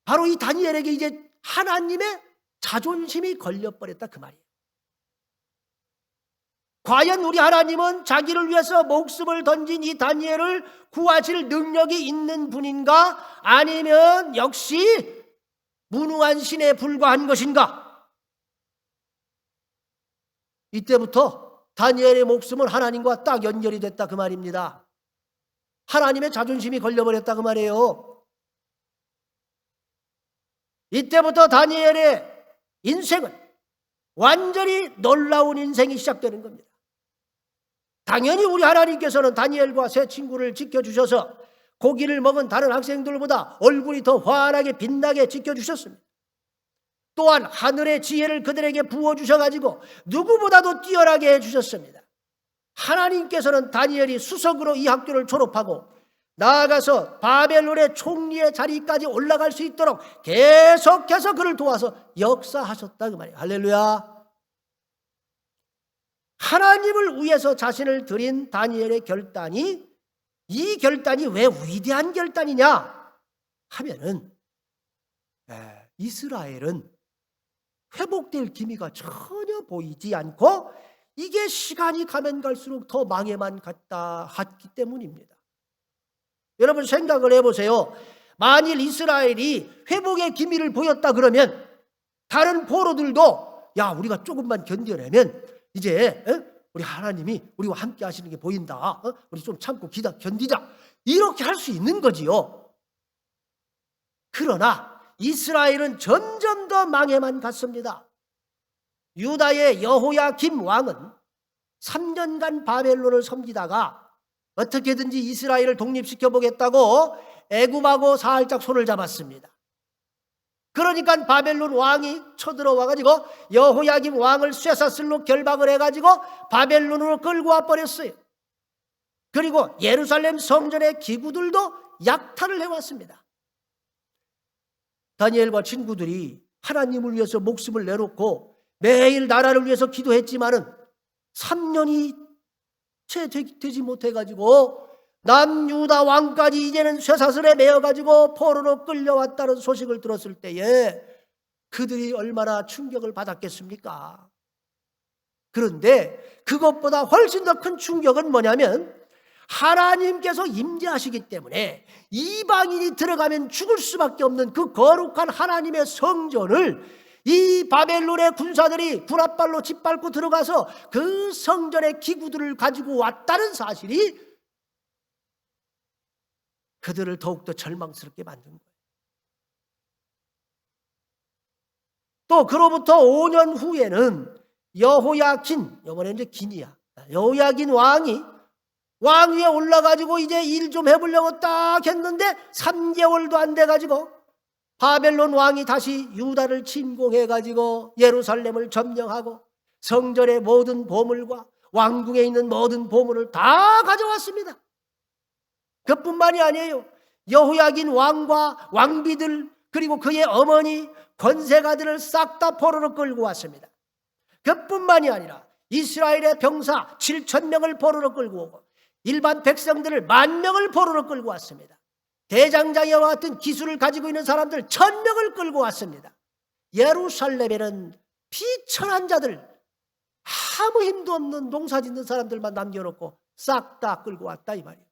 바로 이 다니엘에게 이제 하나님의 자존심이 걸려버렸다, 그 말이에요. 과연 우리 하나님은 자기를 위해서 목숨을 던진 이 다니엘을 구하실 능력이 있는 분인가? 아니면 역시 무능한 신에 불과한 것인가? 이때부터 다니엘의 목숨은 하나님과 딱 연결이 됐다, 그 말입니다. 하나님의 자존심이 걸려버렸다, 그 말이에요. 이때부터 다니엘의 인생은 완전히 놀라운 인생이 시작되는 겁니다. 당연히 우리 하나님께서는 다니엘과 세 친구를 지켜주셔서 고기를 먹은 다른 학생들보다 얼굴이 더 환하게 빛나게 지켜주셨습니다. 또한 하늘의 지혜를 그들에게 부어주셔가지고 누구보다도 뛰어나게 해주셨습니다. 하나님께서는 다니엘이 수석으로 이 학교를 졸업하고 나아가서 바벨론의 총리의 자리까지 올라갈 수 있도록 계속해서 그를 도와서 역사하셨다 그 말이에요. 할렐루야. 하나님을 위해서 자신을 드린 다니엘의 결단이, 이 결단이 왜 위대한 결단이냐 하면은 이스라엘은 회복될 기미가 전혀 보이지 않고 이게 시간이 가면 갈수록 더 망해만 갔기 때문입니다. 여러분 생각을 해보세요. 만일 이스라엘이 회복의 기미를 보였다 그러면 다른 포로들도 야, 우리가 조금만 견뎌내면 이제 우리 하나님이 우리와 함께 하시는 게 보인다. 우리 좀 참고 견디자. 이렇게 할 수 있는 거지요. 그러나 이스라엘은 점점 더 망해만 갔습니다. 유다의 여호야김 왕은 3년간 바벨론을 섬기다가 어떻게든지 이스라엘을 독립시켜 보겠다고 애굽하고 살짝 손을 잡았습니다. 그러니까 바벨론 왕이 쳐들어와 가지고 여호야김 왕을 쇠사슬로 결박을 해 가지고 바벨론으로 끌고 와 버렸어요. 그리고 예루살렘 성전의 기구들도 약탈을 해 왔습니다. 다니엘과 친구들이 하나님을 위해서 목숨을 내놓고 매일 나라를 위해서 기도했지만은 3년이 채 되지 못해가지고 남유다 왕까지 이제는 쇠사슬에 매어가지고 포로로 끌려왔다는 소식을 들었을 때에 그들이 얼마나 충격을 받았겠습니까? 그런데 그것보다 훨씬 더 큰 충격은 뭐냐면 하나님께서 임재하시기 때문에 이방인이 들어가면 죽을 수밖에 없는 그 거룩한 하나님의 성전을 이 바벨론의 군사들이 군합발로 짓밟고 들어가서 그 성전의 기구들을 가지고 왔다는 사실이 그들을 더욱더 절망스럽게 만든 거예요. 또 그로부터 5년 후에는 여호야긴, 이번에 이제 긴이야. 여호야긴 왕이 왕 위에 올라가지고 이제 일 좀 해보려고 딱 했는데 3개월도 안 돼가지고 바벨론 왕이 다시 유다를 침공해가지고 예루살렘을 점령하고 성전의 모든 보물과 왕궁에 있는 모든 보물을 다 가져왔습니다. 그뿐만이 아니에요. 여호야긴 왕과 왕비들 그리고 그의 어머니 권세가들을 싹 다 포로로 끌고 왔습니다. 그뿐만이 아니라 이스라엘의 병사 7,000명을 포로로 끌고 오고 일반 백성들을 10,000명을 포로로 끌고 왔습니다. 대장장이와 같은 기술을 가지고 있는 사람들 1,000명을 끌고 왔습니다. 예루살렘에는 비천한 자들, 아무 힘도 없는 농사 짓는 사람들만 남겨놓고 싹 다 끌고 왔다 이 말이에요.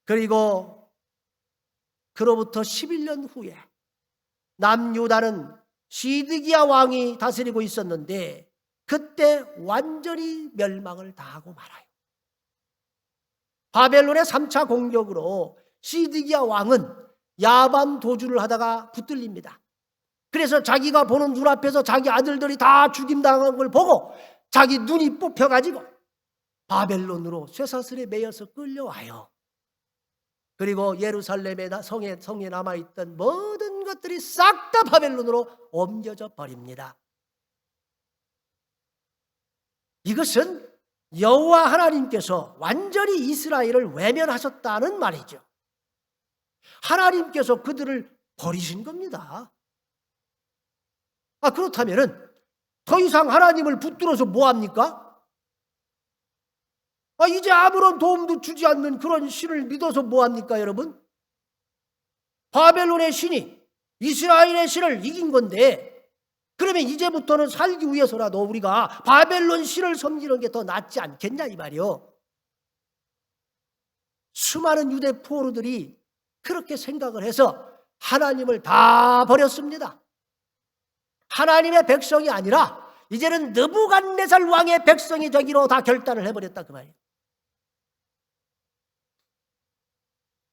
그리고 그로부터 11년 후에 남유다는 시드기야 왕이 다스리고 있었는데 그때 완전히 멸망을 당하고 말아요. 바벨론의 3차 공격으로 시드기야 왕은 야밤 도주를 하다가 붙들립니다. 그래서 자기가 보는 눈앞에서 자기 아들들이 다 죽임당한 걸 보고 자기 눈이 뽑혀가지고 바벨론으로 쇠사슬에 매여서 끌려와요. 그리고 예루살렘의 성에 남아있던 모든 것들이 싹 다 바벨론으로 옮겨져 버립니다. 이것은 여호와 하나님께서 완전히 이스라엘을 외면하셨다는 말이죠. 하나님께서 그들을 버리신 겁니다. 그렇다면 더 이상 하나님을 붙들어서 뭐합니까? 이제 아무런 도움도 주지 않는 그런 신을 믿어서 뭐합니까 여러분? 바벨론의 신이 이스라엘의 신을 이긴 건데 그러면 이제부터는 살기 위해서라도 우리가 바벨론 신을 섬기는 게 더 낫지 않겠냐 이 말이요. 수많은 유대 포로들이 그렇게 생각을 해서 하나님을 다 버렸습니다. 하나님의 백성이 아니라 이제는 느부갓네살 왕의 백성이 되기로 다 결단을 해버렸다 그 말이에요.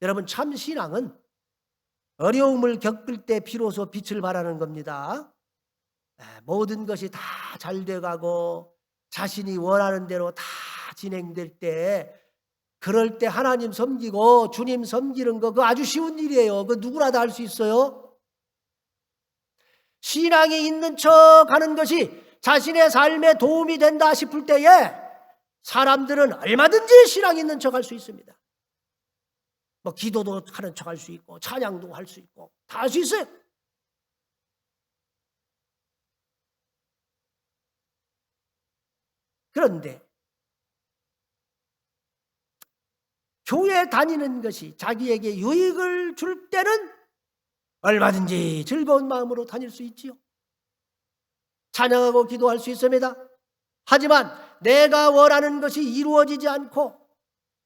여러분 참 신앙은 어려움을 겪을 때 비로소 빛을 발하는 겁니다. 모든 것이 다 잘 돼가고 자신이 원하는 대로 다 진행될 때, 그럴 때 하나님 섬기고 주님 섬기는 거 그거 아주 쉬운 일이에요. 그거 누구나 다 할 수 있어요. 신앙이 있는 척 하는 것이 자신의 삶에 도움이 된다 싶을 때에 사람들은 얼마든지 신앙 있는 척 할 수 있습니다. 뭐 기도도 하는 척 할 수 있고 찬양도 할 수 있고 다 할 수 있어요. 그런데 교회 다니는 것이 자기에게 유익을 줄 때는 얼마든지 즐거운 마음으로 다닐 수 있지요. 찬양하고 기도할 수 있습니다. 하지만 내가 원하는 것이 이루어지지 않고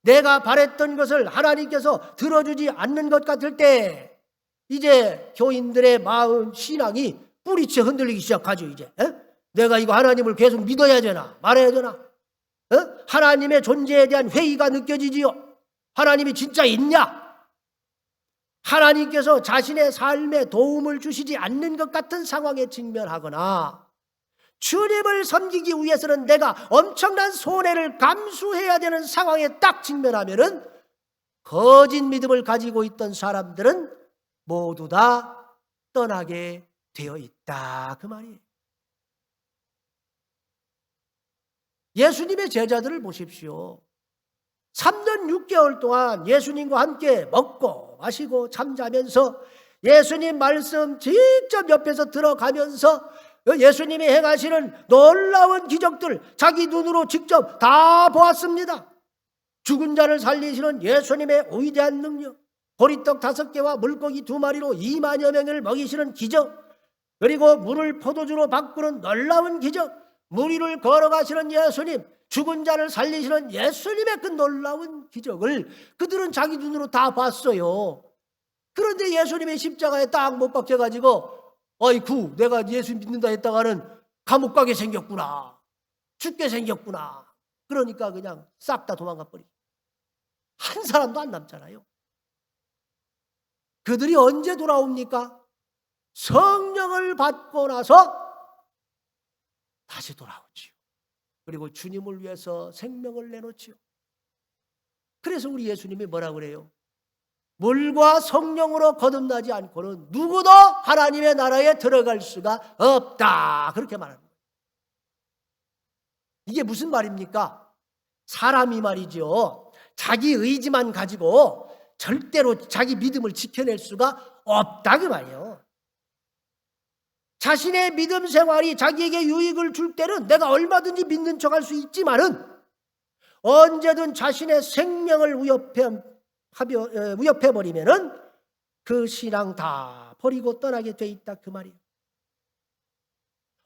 내가 바랬던 것을 하나님께서 들어주지 않는 것 같을 때 이제 교인들의 마음 신앙이 뿌리채 흔들리기 시작하죠. 이제 내가 이거 하나님을 계속 믿어야 되나 말아야 되나, 하나님의 존재에 대한 회의가 느껴지지요. 하나님이 진짜 있냐? 하나님께서 자신의 삶에 도움을 주시지 않는 것 같은 상황에 직면하거나 주님을 섬기기 위해서는 내가 엄청난 손해를 감수해야 되는 상황에 딱 직면하면은 거짓 믿음을 가지고 있던 사람들은 모두 다 떠나게 되어 있다 그 말이에요. 예수님의 제자들을 보십시오. 3년 6개월 동안 예수님과 함께 먹고 마시고 잠자면서 예수님 말씀 직접 옆에서 들어가면서 예수님이 행하시는 놀라운 기적들 자기 눈으로 직접 다 보았습니다. 죽은 자를 살리시는 예수님의 위대한 능력, 보리떡 5개와 물고기 2마리로 2만여 명을 먹이시는 기적, 그리고 물을 포도주로 바꾸는 놀라운 기적, 물 위를 걸어가시는 예수님, 죽은 자를 살리시는 예수님의 그 놀라운 기적을 그들은 자기 눈으로 다 봤어요. 그런데 예수님의 십자가에 딱 못 박혀가지고 아이쿠 내가 예수 믿는다 했다가는 감옥 가게 생겼구나, 죽게 생겼구나, 그러니까 그냥 싹 다 도망가 버리고 한 사람도 안 남잖아요. 그들이 언제 돌아옵니까? 성령을 받고 나서 다시 돌아오지요. 그리고 주님을 위해서 생명을 내놓지요. 그래서 우리 예수님이 뭐라 그래요? 물과 성령으로 거듭나지 않고는 누구도 하나님의 나라에 들어갈 수가 없다, 그렇게 말합니다. 이게 무슨 말입니까? 사람이 말이죠, 자기 의지만 가지고 절대로 자기 믿음을 지켜낼 수가 없다 그 말이에요. 자신의 믿음 생활이 자기에게 유익을 줄 때는 내가 얼마든지 믿는 척할 수 있지만은 언제든 자신의 생명을 위협해버리면은 그 신앙 다 버리고 떠나게 돼 있다 그 말이에요.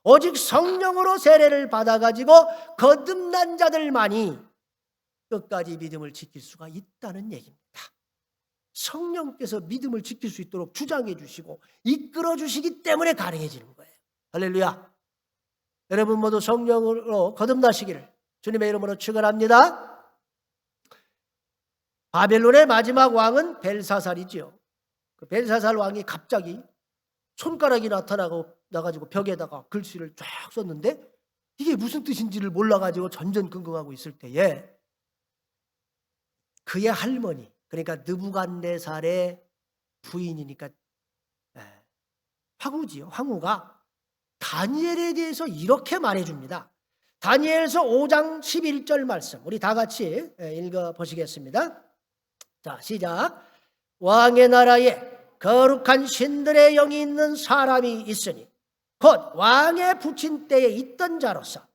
오직 성령으로 세례를 받아가지고 거듭난 자들만이 끝까지 믿음을 지킬 수가 있다는 얘기입니다. 성령께서 믿음을 지킬 수 있도록 주장해 주시고 이끌어 주시기 때문에 가능해지는 거예요. 할렐루야. 여러분 모두 성령으로 거듭나시기를 주님의 이름으로 축원합니다. 바벨론의 마지막 왕은 벨사살이지요. 그 벨사살 왕이 갑자기 손가락이 나가지고 벽에다가 글씨를 쫙 썼는데 이게 무슨 뜻인지를 몰라가지고 전전긍긍하고 있을 때에 그의 할머니, 그러니까 느부갓네살의 부인이니까 황후지요. 황후가 다니엘에 대해서 이렇게 말해줍니다. 다니엘서 5장 11절 말씀 우리 다 같이 읽어보시겠습니다. 자, 시작. 왕의 나라에 거룩한 신들의 영이 있는 사람이 있으니 곧 왕의 부친 때에 있던 자로서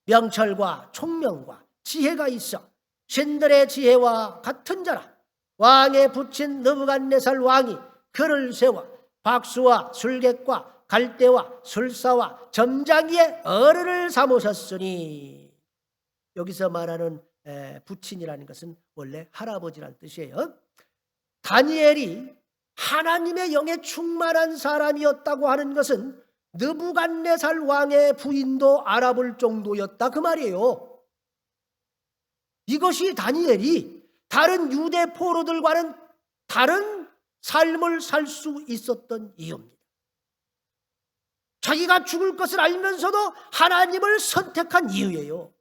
명철과 총명과 지혜가 있어 신들의 지혜와 같은 자라. 왕의 부친 느부갓네살 왕이 그를 세워 박수와 술객과 갈대와 술사와 점장이의 어른을 삼으셨으니, 여기서 말하는 부친이라는 것은 원래 할아버지란 뜻이에요. 다니엘이 하나님의 영에 충만한 사람이었다고 하는 것은 느부갓네살 왕의 부인도 알아볼 정도였다 그 말이에요. 이것이 다니엘이 다른 유대 포로들과는 다른 삶을 살 수 있었던 이유입니다. 자기가 죽을 것을 알면서도 하나님을 선택한 이유예요.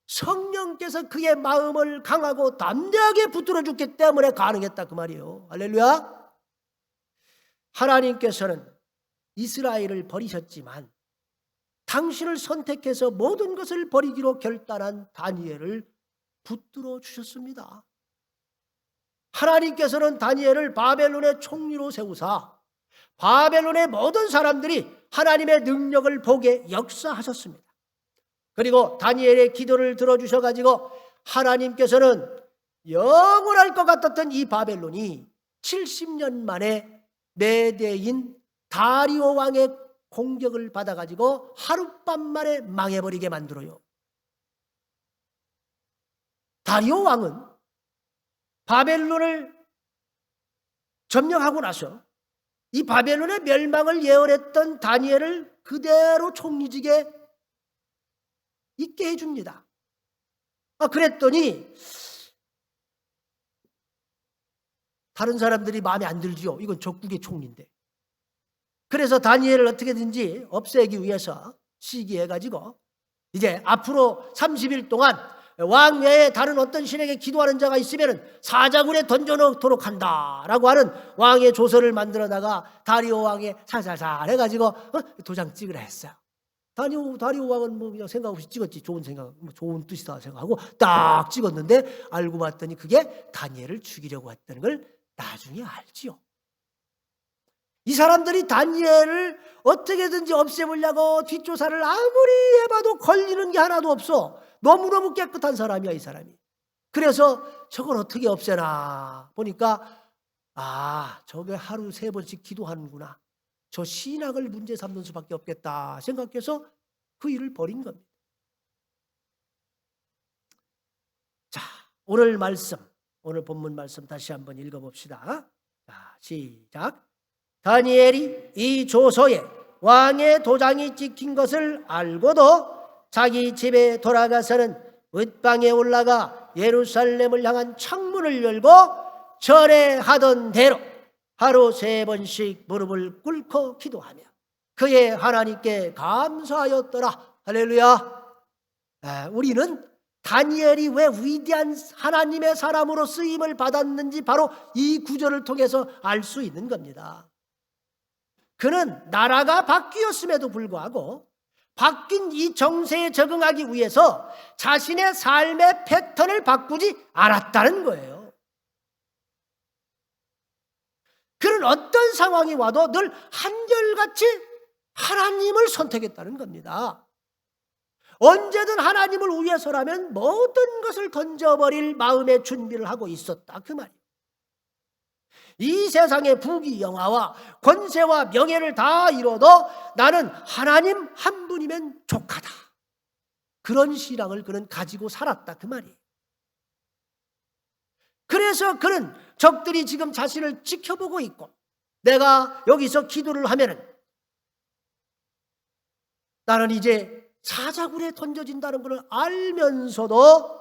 성령께서 그의 마음을 강하고 담대하게 붙들어 줬기 때문에 가능했다 그 말이에요. 할렐루야. 하나님께서는 이스라엘을 버리셨지만 당신을 선택해서 모든 것을 버리기로 결단한 다니엘을 붙들어 주셨습니다. 하나님께서는 다니엘을 바벨론의 총리로 세우사 바벨론의 모든 사람들이 하나님의 능력을 보게 역사하셨습니다. 그리고 다니엘의 기도를 들어주셔가지고 하나님께서는 영원할 것 같았던 이 바벨론이 70년 만에 메대인 다리오 왕의 공격을 받아가지고 하룻밤 만에 망해버리게 만들어요. 다리오 왕은 바벨론을 점령하고 나서 이 바벨론의 멸망을 예언했던 다니엘을 그대로 총리직에 있게 해줍니다. 그랬더니 다른 사람들이 마음에 안 들지요. 이건 적국의 총리인데. 그래서 다니엘을 어떻게든지 없애기 위해서 시기해가지고 이제 앞으로 30일 동안 왕 외에 다른 어떤 신에게 기도하는 자가 있으면 사자굴에 던져놓도록 한다라고 하는 왕의 조서를 만들어다가 다리오 왕에 살살살 해가지고 도장 찍으라 했어요. 다리오 왕은 뭐 그냥 생각 없이 찍었지. 좋은 생각, 좋은 뜻이다 생각하고 딱 찍었는데 알고 봤더니 그게 다니엘을 죽이려고 했다는 걸 나중에 알지요. 이 사람들이 다니엘을 어떻게든지 없애보려고 뒷조사를 아무리 해봐도 걸리는 게 하나도 없어. 너무너무 깨끗한 사람이야 이 사람이. 그래서 저걸 어떻게 없애나 보니까 저게 하루 3번씩 기도하는구나. 저 신학을 문제 삼는 수밖에 없겠다 생각해서 그 일을 벌인 겁니다. 자, 오늘 본문 말씀 다시 한번 읽어봅시다. 자, 시작. 다니엘이 이 조서에 왕의 도장이 찍힌 것을 알고도 자기 집에 돌아가서는 윗방에 올라가 예루살렘을 향한 창문을 열고 전에 하던 대로 하루 3번씩 무릎을 꿇고 기도하며 그의 하나님께 감사하였더라. 할렐루야. 우리는 다니엘이 왜 위대한 하나님의 사람으로 쓰임을 받았는지 바로 이 구절을 통해서 알 수 있는 겁니다. 그는 나라가 바뀌었음에도 불구하고 바뀐 이 정세에 적응하기 위해서 자신의 삶의 패턴을 바꾸지 않았다는 거예요. 그는 어떤 상황이 와도 늘 한결같이 하나님을 선택했다는 겁니다. 언제든 하나님을 위해서라면 모든 것을 던져버릴 마음의 준비를 하고 있었다 그 말이에요. 이 세상의 부귀영화와 권세와 명예를 다 이뤄도 나는 하나님 한 분이면 족하다. 그런 신앙을 그는 가지고 살았다 그 말이에요. 그래서 그는 적들이 지금 자신을 지켜보고 있고 내가 여기서 기도를 하면은 나는 이제 사자굴에 던져진다는 것을 알면서도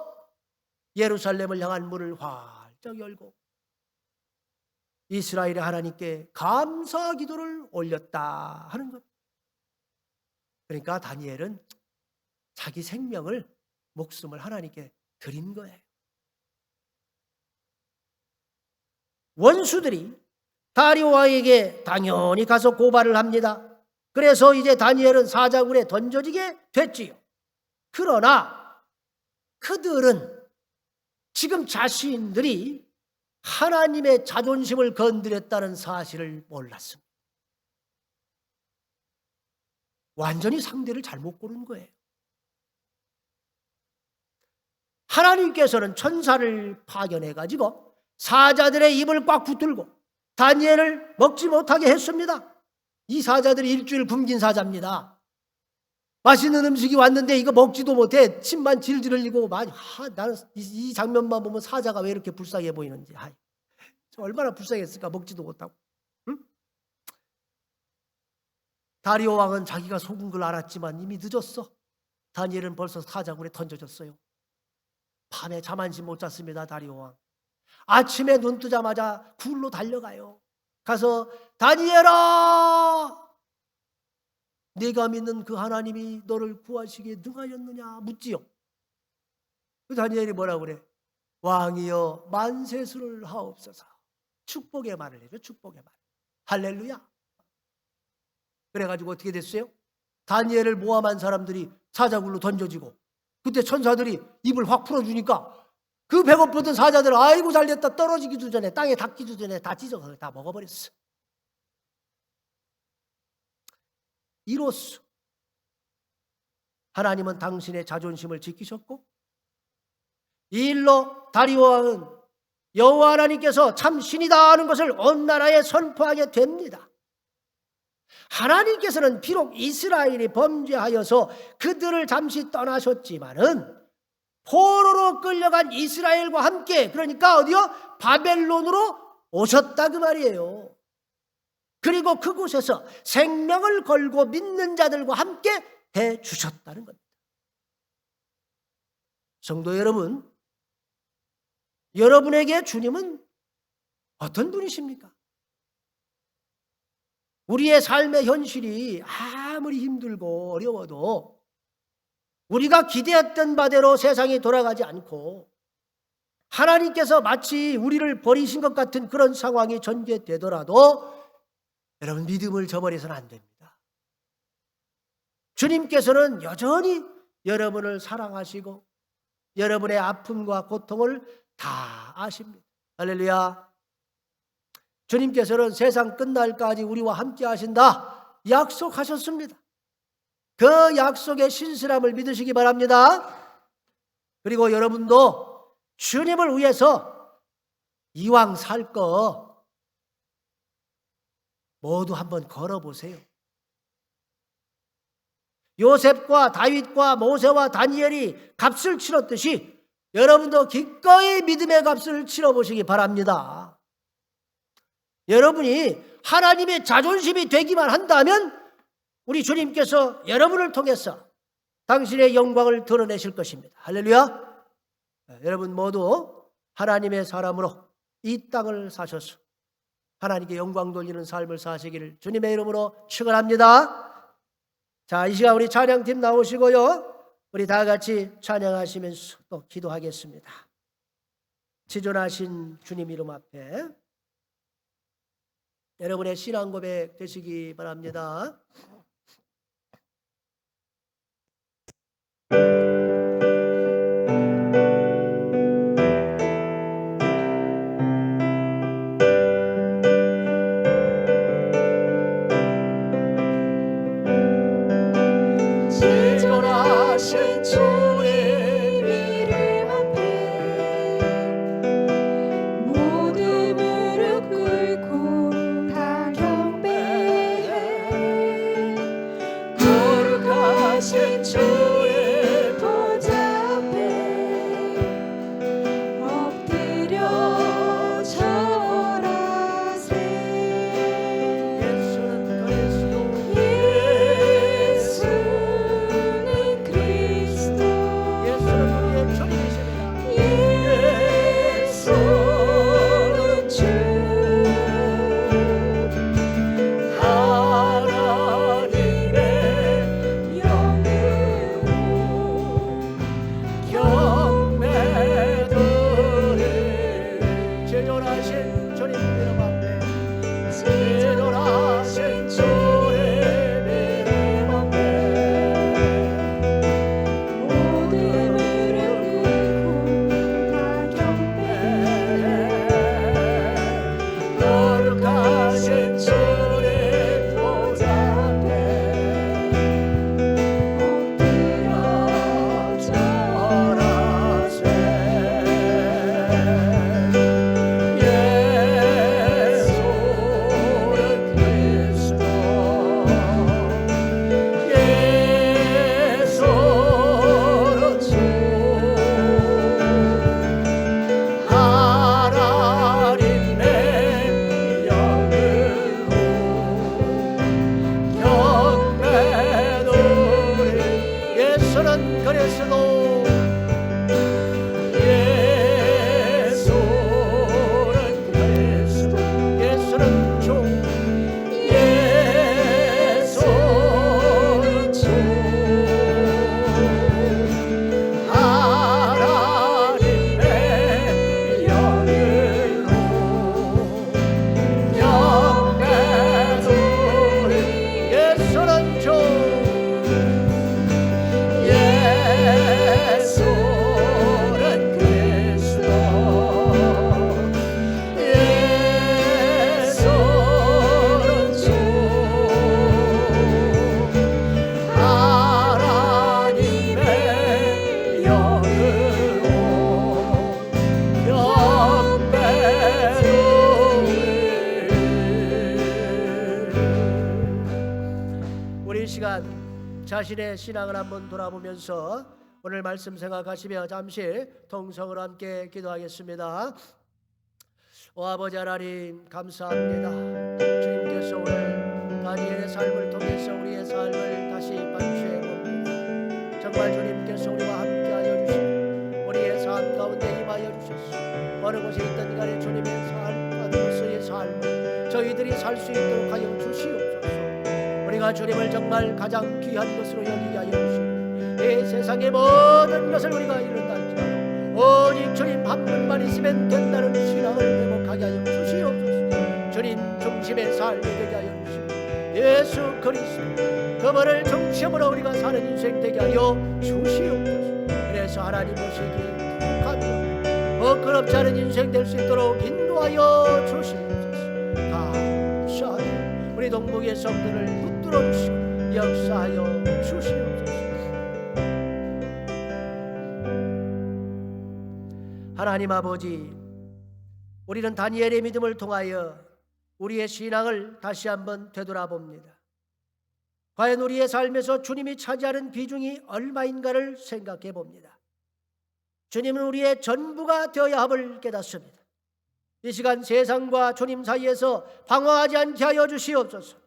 예루살렘을 향한 문을 활짝 열고 이스라엘의 하나님께 감사 기도를 올렸다 하는 것. 그러니까 다니엘은 자기 생명을 목숨을 하나님께 드린 거예요. 원수들이 다리오 왕에게 당연히 가서 고발을 합니다. 그래서 이제 다니엘은 사자굴에 던져지게 됐지요. 그러나 그들은 지금 자신들이 하나님의 자존심을 건드렸다는 사실을 몰랐습니다. 완전히 상대를 잘못 고른 거예요. 하나님께서는 천사를 파견해가지고 사자들의 입을 꽉 붙들고 다니엘을 먹지 못하게 했습니다. 이 사자들이 일주일 굶긴 사자입니다. 맛있는 음식이 왔는데 이거 먹지도 못해. 침만 질질 흘리고 나는 이 장면만 보면 사자가 왜 이렇게 불쌍해 보이는지. 얼마나 불쌍했을까. 먹지도 못하고. 응? 다리오 왕은 자기가 속은 걸 알았지만 이미 늦었어. 다니엘은 벌써 사자굴에 던져졌어요. 밤에 잠 한숨 못 잤습니다. 다리오 왕. 아침에 눈 뜨자마자 굴로 달려가요. 가서 다니엘아, 네가 믿는 그 하나님이 너를 구하시기에 능하였느냐 묻지요. 그 다니엘이 뭐라고 그래? 왕이여 만세수를 하옵소서. 축복의 말을 해줘. 축복의 말. 할렐루야. 그래가지고 어떻게 됐어요? 다니엘을 모함한 사람들이 사자굴로 던져지고, 그때 천사들이 입을 확 풀어주니까 그 배고프던 사자들 아이고 잘됐다, 떨어지기도 전에, 땅에 닿기도 전에 다 찢어서 다 먹어버렸어. 이로써 하나님은 당신의 자존심을 지키셨고, 이 일로 다리오 왕은 여호와 하나님께서 참 신이다 하는 것을 온 나라에 선포하게 됩니다. 하나님께서는 비록 이스라엘이 범죄하여서 그들을 잠시 떠나셨지만은 포로로 끌려간 이스라엘과 함께, 그러니까 어디요? 바벨론으로 오셨다 그 말이에요. 그리고 그곳에서 생명을 걸고 믿는 자들과 함께 해주셨다는 겁니다. 성도 여러분, 여러분에게 주님은 어떤 분이십니까? 우리의 삶의 현실이 아무리 힘들고 어려워도 우리가 기대했던 바대로 세상이 돌아가지 않고 하나님께서 마치 우리를 버리신 것 같은 그런 상황이 전개되더라도 여러분, 믿음을 저버려서는 안 됩니다. 주님께서는 여전히 여러분을 사랑하시고 여러분의 아픔과 고통을 다 아십니다. 할렐루야. 주님께서는 세상 끝날까지 우리와 함께 하신다 약속하셨습니다. 그 약속의 신실함을 믿으시기 바랍니다. 그리고 여러분도 주님을 위해서 이왕 살 거 모두 한번 걸어보세요. 요셉과 다윗과 모세와 다니엘이 값을 치렀듯이 여러분도 기꺼이 믿음의 값을 치러보시기 바랍니다. 여러분이 하나님의 자존심이 되기만 한다면 우리 주님께서 여러분을 통해서 당신의 영광을 드러내실 것입니다. 할렐루야. 여러분 모두 하나님의 사람으로 이 땅을 사셔서 하나님께 영광 돌리는 삶을 사시기를 주님의 이름으로 축원합니다. 자, 이 시간 우리 찬양팀 나오시고요, 우리 다 같이 찬양하시면서 또 기도하겠습니다. 지존하신 주님 이름 앞에 여러분의 신앙 고백 되시기 바랍니다. 지존하신 주님 이름 앞에 모두 무릎 꿇고 다 경배해. 자신의 신앙을 한번 돌아보면서 오늘 말씀 생각하시며 잠시 통성으로 함께 기도하겠습니다. 오 아버지 하나님, 감사합니다. 주님께서 오늘 다니엘의 삶을 통해서 우리의 삶을 다시 반추해 봅니다. 정말 주님께서 우리와 함께하여 주시고 우리의 삶 가운데 임하여 주셨소. 어느 곳에 있던 간에 주님의 삶, 어느 곳의 삶을 저희들이 살 수 있도록 하여 주시옵소서. 우리가 주님을 정말 가장 귀한 것으로 여기게 하여 주시고 이 세상의 모든 것을 우리가 이룬다 할지라도 오직 주님 한 분만 있으면 된다는 신앙을 회복하게 하여 주시옵소서. 주님 중심의 삶이 되게 하여 주시고 예수 그리스도 그분을 중심으로 우리가 사는 인생 되게 하여 주시옵소서. 그래서 하나님 오시기에 부족하며 부끄럽지 않은 인생 될 수 있도록 인도하여 주시옵소서. 감사하며 우리 동북의 성도를 붙들어 주시고 역사하여 주시옵소서. 하나님 아버지, 우리는 다니엘의 믿음을 통하여 우리의 신앙을 다시 한번 되돌아봅니다. 과연 우리의 삶에서 주님이 차지하는 비중이 얼마인가를 생각해 봅니다. 주님은 우리의 전부가 되어야 함을 깨닫습니다. 이 시간 세상과 주님 사이에서 방황하지 않게 하여 주시옵소서.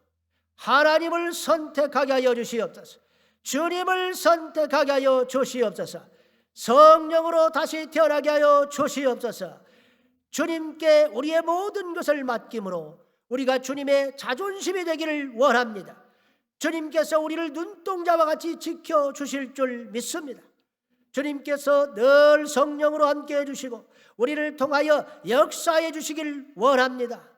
하나님을 선택하게 하여 주시옵소서. 주님을 선택하게 하여 주시옵소서. 성령으로 다시 태어나게 하여 주시옵소서. 주님께 우리의 모든 것을 맡김으로 우리가 주님의 자존심이 되기를 원합니다. 주님께서 우리를 눈동자와 같이 지켜주실 줄 믿습니다. 주님께서 늘 성령으로 함께해 주시고 우리를 통하여 역사해 주시길 원합니다.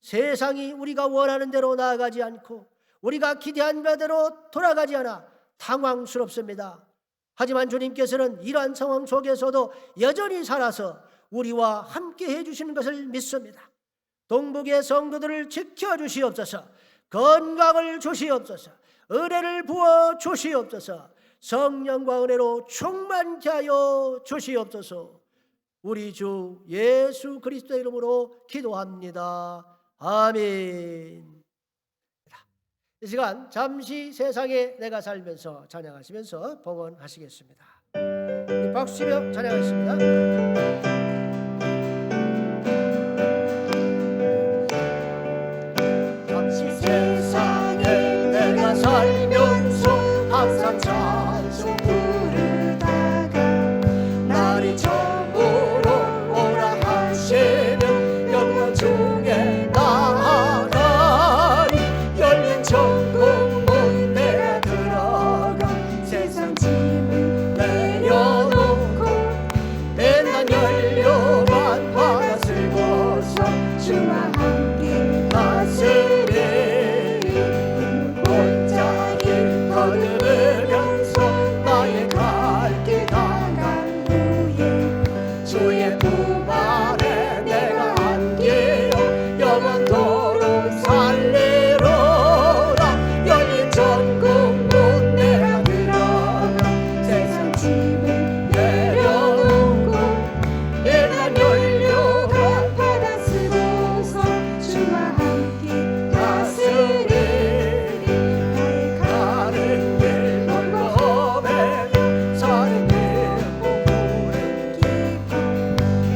세상이 우리가 원하는 대로 나아가지 않고 우리가 기대한 바대로 돌아가지 않아 당황스럽습니다. 하지만 주님께서는 이러한 상황 속에서도 여전히 살아서 우리와 함께 해주시는 것을 믿습니다. 동북의 성도들을 지켜주시옵소서. 건강을 주시옵소서. 은혜를 부어 주시옵소서. 성령과 은혜로 충만케 하여 주시옵소서. 우리 주 예수 그리스도의 이름으로 기도합니다. 아멘. 이 시간 잠시 세상에 내가 살면서 찬양하시면서 봉헌하시겠습니다. 우리 박수며 찬양하겠습니다. 잠시 세상에 내가 살면서 항상 찬송 부르다가 날이 저물어 오라 하시면 영원 중에 나아가리. 열린 천국문 내가 들어가 세상 짐을 내려놓고 맨날 연료만 받아 쓰고서 주와 함께 다스리리. 혼자 길 걸으면서 나의 갈 길 다간 후에 주의 품 아래 내가 안기어 영원토록 살리로라. 열린 천국문 내가 들어가 세상 짐을 내려놓고 옛날 연료가 받아 쓰고서 주와 함께 다스리리. 나의 가는 길 멀고매 사는 길 고물에 깊어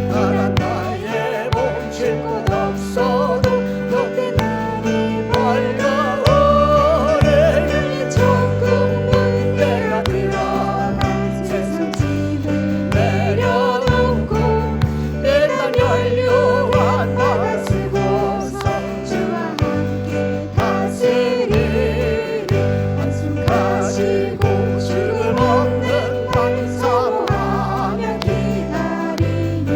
나란 나의 몸 쉴 곳 없어도 높게 날이 밝아오래. 열린 천국문 내가 들어가 세상 짐을 내려놓고 옛날 연료와 받아 받아 쓰고서 주와 함께 다스리리. 가시고 죽음 없는 날 사모하며 기다리니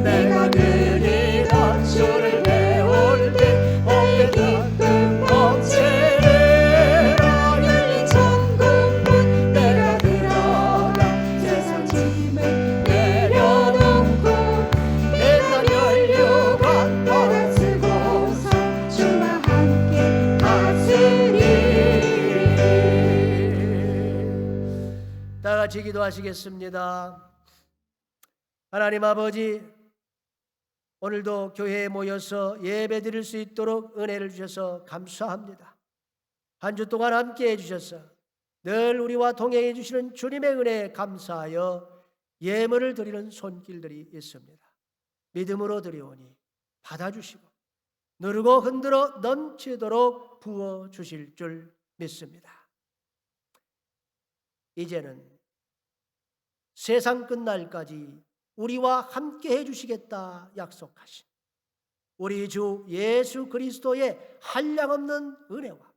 내가 그리던 주를 배울 때 어깨 기쁨 넘치리라. 열린 천국문 내가 들어가 세상 짐을 내려놓고 옛날 연료가 받아 쓰고서 주와 함께 다스리리. 다 같이 기도하시겠습니다. 하나님 아버지, 오늘도 교회에 모여서 예배 드릴 수 있도록 은혜를 주셔서 감사합니다. 한 주 동안 함께 해주셔서 늘 우리와 동행해 주시는 주님의 은혜에 감사하여 예물을 드리는 손길들이 있습니다. 믿음으로 드리오니 받아주시고 누르고 흔들어 넘치도록 부어주실 줄 믿습니다. 이제는 세상 끝날까지 우리와 함께 해주시겠다 약속하신 우리 주 예수 그리스도의 한량없는 은혜와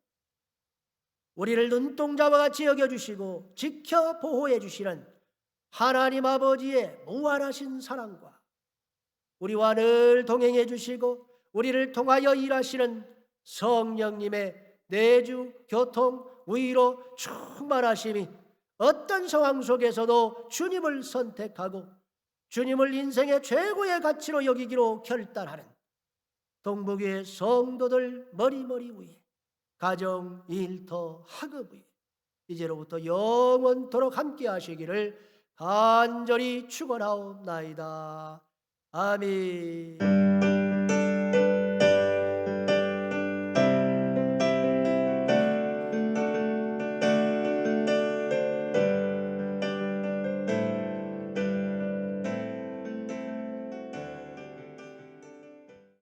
우리를 눈동자와 같이 여겨주시고 지켜 보호해 주시는 하나님 아버지의 무한하신 사랑과 우리와 늘 동행해 주시고 우리를 통하여 일하시는 성령님의 내주, 교통, 위로 충만하심이 어떤 상황 속에서도 주님을 선택하고 주님을 인생의 최고의 가치로 여기기로 결단하는 동북의 성도들 머리머리 위에 가정, 일터, 학업 위에 이제로부터 영원토록 함께 하시기를 간절히 축원하옵나이다. 아멘.